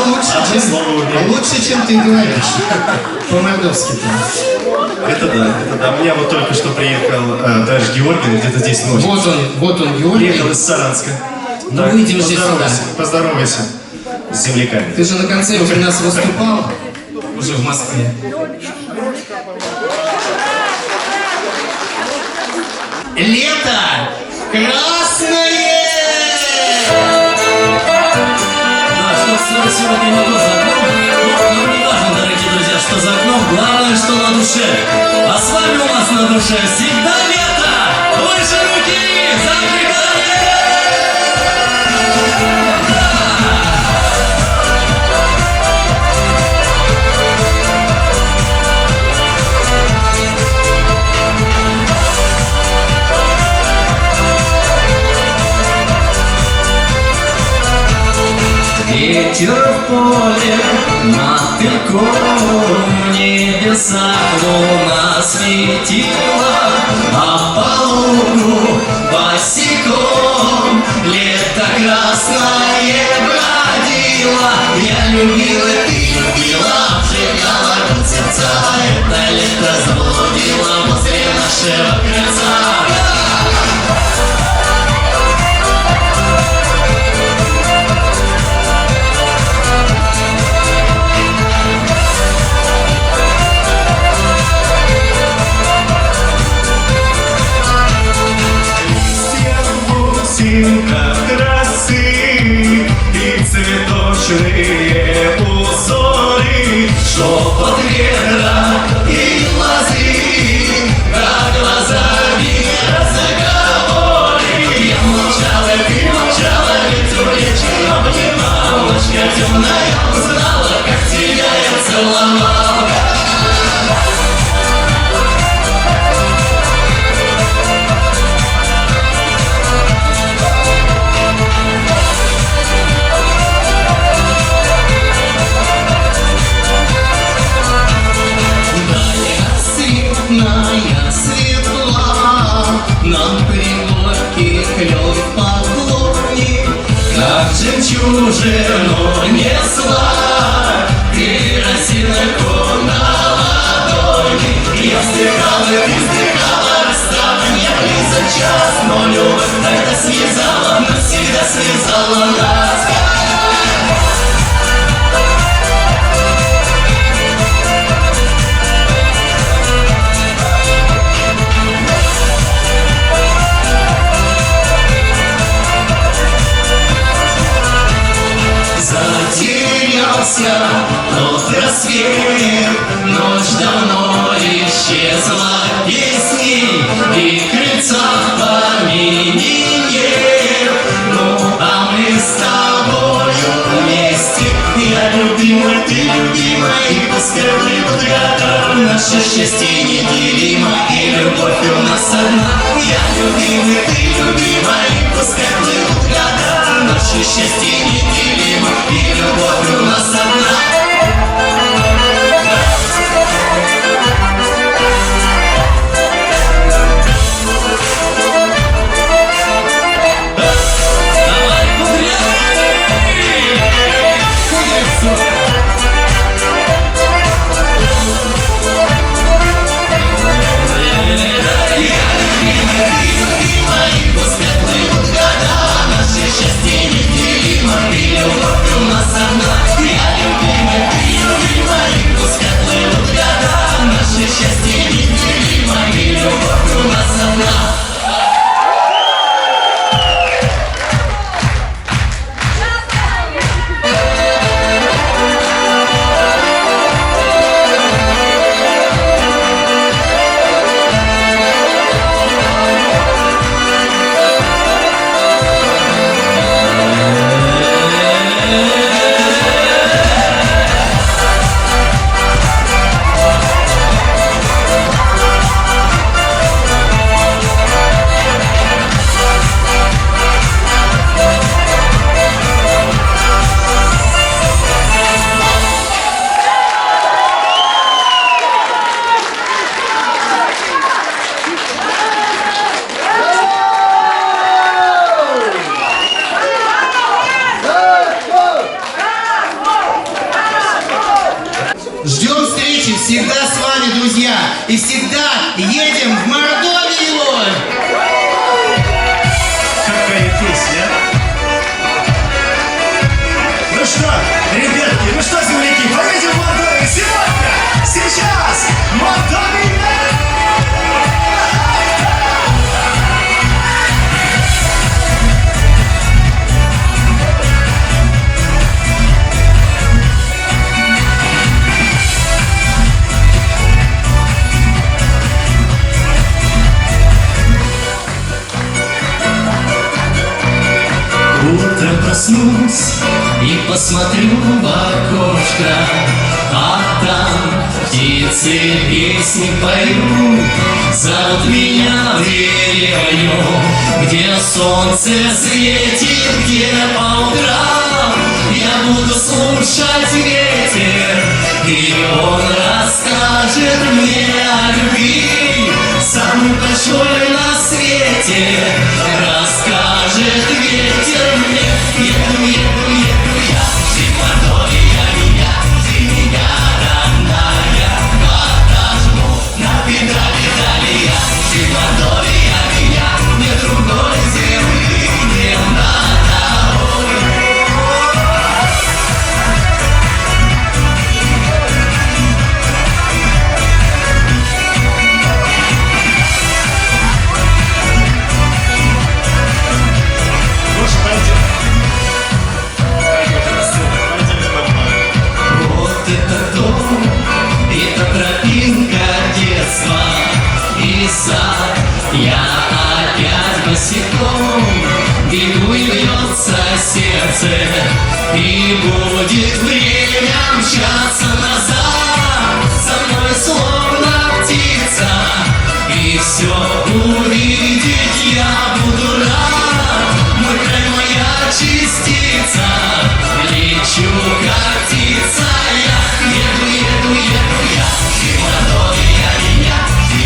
лучше, чем ты говоришь. По-мордовски-то. Это да. У меня вот только что приехал товарищ Георгий, где-то здесь ночью. Вот он, Георгий. Приехал из Саранска. Ну, выйдем здесь сюда. Поздоровайся с земляками. Ты же на концерте у нас выступал уже в Москве. Лето красное! Что сегодня не то за окном, но не важно, дорогие друзья, что за окном, главное, что на душе. А с вами у нас на душе всегда лето! Выше руки! Зажигай! Ветер в поле, мотыльком в небесах луна светила, а по лугу босиком лето красное бродило. Я любила, ты любила, обжигала грудь сердца, это лето заблудило возле нашего крыльца. Как красы и цветочные узоры, шепот ветра и лозы, как глазами разговоры. Я молчала, ты молчала, ведь увлеченно обнимал, ночка темная узнала, как тебя я целовал. ясная, светла, нам Приморки клёв поклонник, как жемчужину несла, ты росинку на ладони. Я вздыхала, расстава не близок час, но любовь это связала, навсегда связала нас. Затерялся тот рассвет, ночь давно исчезла песней, и крыльца в помине нет. Ну, а мы с тобою вместе, я любимый, ты любимая, и пускай плывут года, наше счастье неделимо, и любовь у нас одна. Я любимый, ты любимая, и пускай плывут года, наше счастье неделимо, и любовь у нас одна. Ждем встречи всегда с вами, друзья, и всегда едем в Мордовию! Какая песня! Ну что, ребятки, ну что, земляки, поедем в Мордовию сегодня, сейчас, Мордовия! Утром проснусь и посмотрю в окошко, а там птицы песни поют. Зовут меня в деревню, где солнце светит, где по утрам я буду слушать ветер, и он расскажет мне о любви, самой большой на свете. Расскажет ветер мне, еду, еду, еду я, ты Мордовия меня, ты меня родная, подожму на педали я, ты Мордовия меня, мне другой земли не надо. Вот это дом, это тропинка детства и сад. Я опять босиком бегу, и бьется сердце, и будет время мчаться назад. Со мной словно птица, и все увидеть я буду рад. Мой край, моя частица, лечу как птица я, еду, еду, еду я, ты Мордовия меня, ты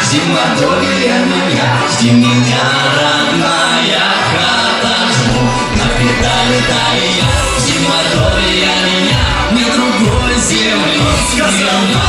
жди, Мордовия, меня, жди меня, родная хата, жму на педали Италия, жди, Мордовия, меня, ни другой земли, не надо.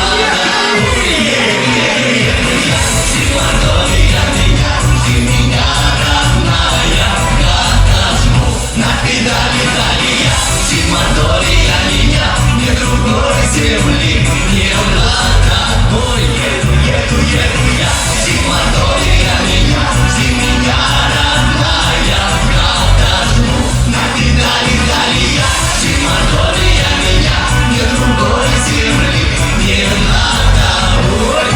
Жди, Мордовия, меня, жди меня, родная хата, жму на педали Италия, жди, Мордовия, меня, ни другой земли, не надо. Ой, еду я, жди, Мордовия, меня, жди меня, родная хата, жму на педали Италия, жди, Мордовия, меня, ни другой земли, не надо. Ой.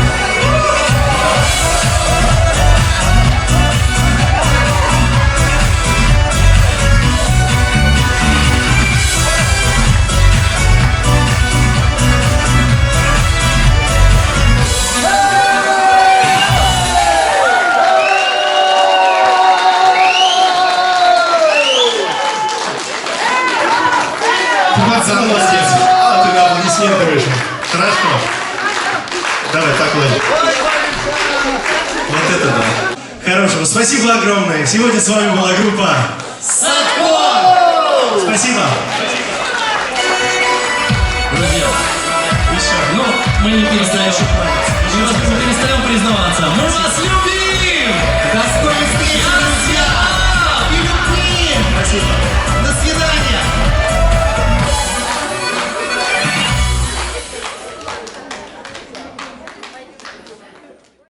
Молодец. А, ты на аплодисменты вышел. Хорошо. Давай, поклоним. Вот это да. Хорошего. Спасибо огромное. Сегодня с вами была группа Садко! Спасибо. Друзья, мы не перестаем признаваться. Мы вас любим!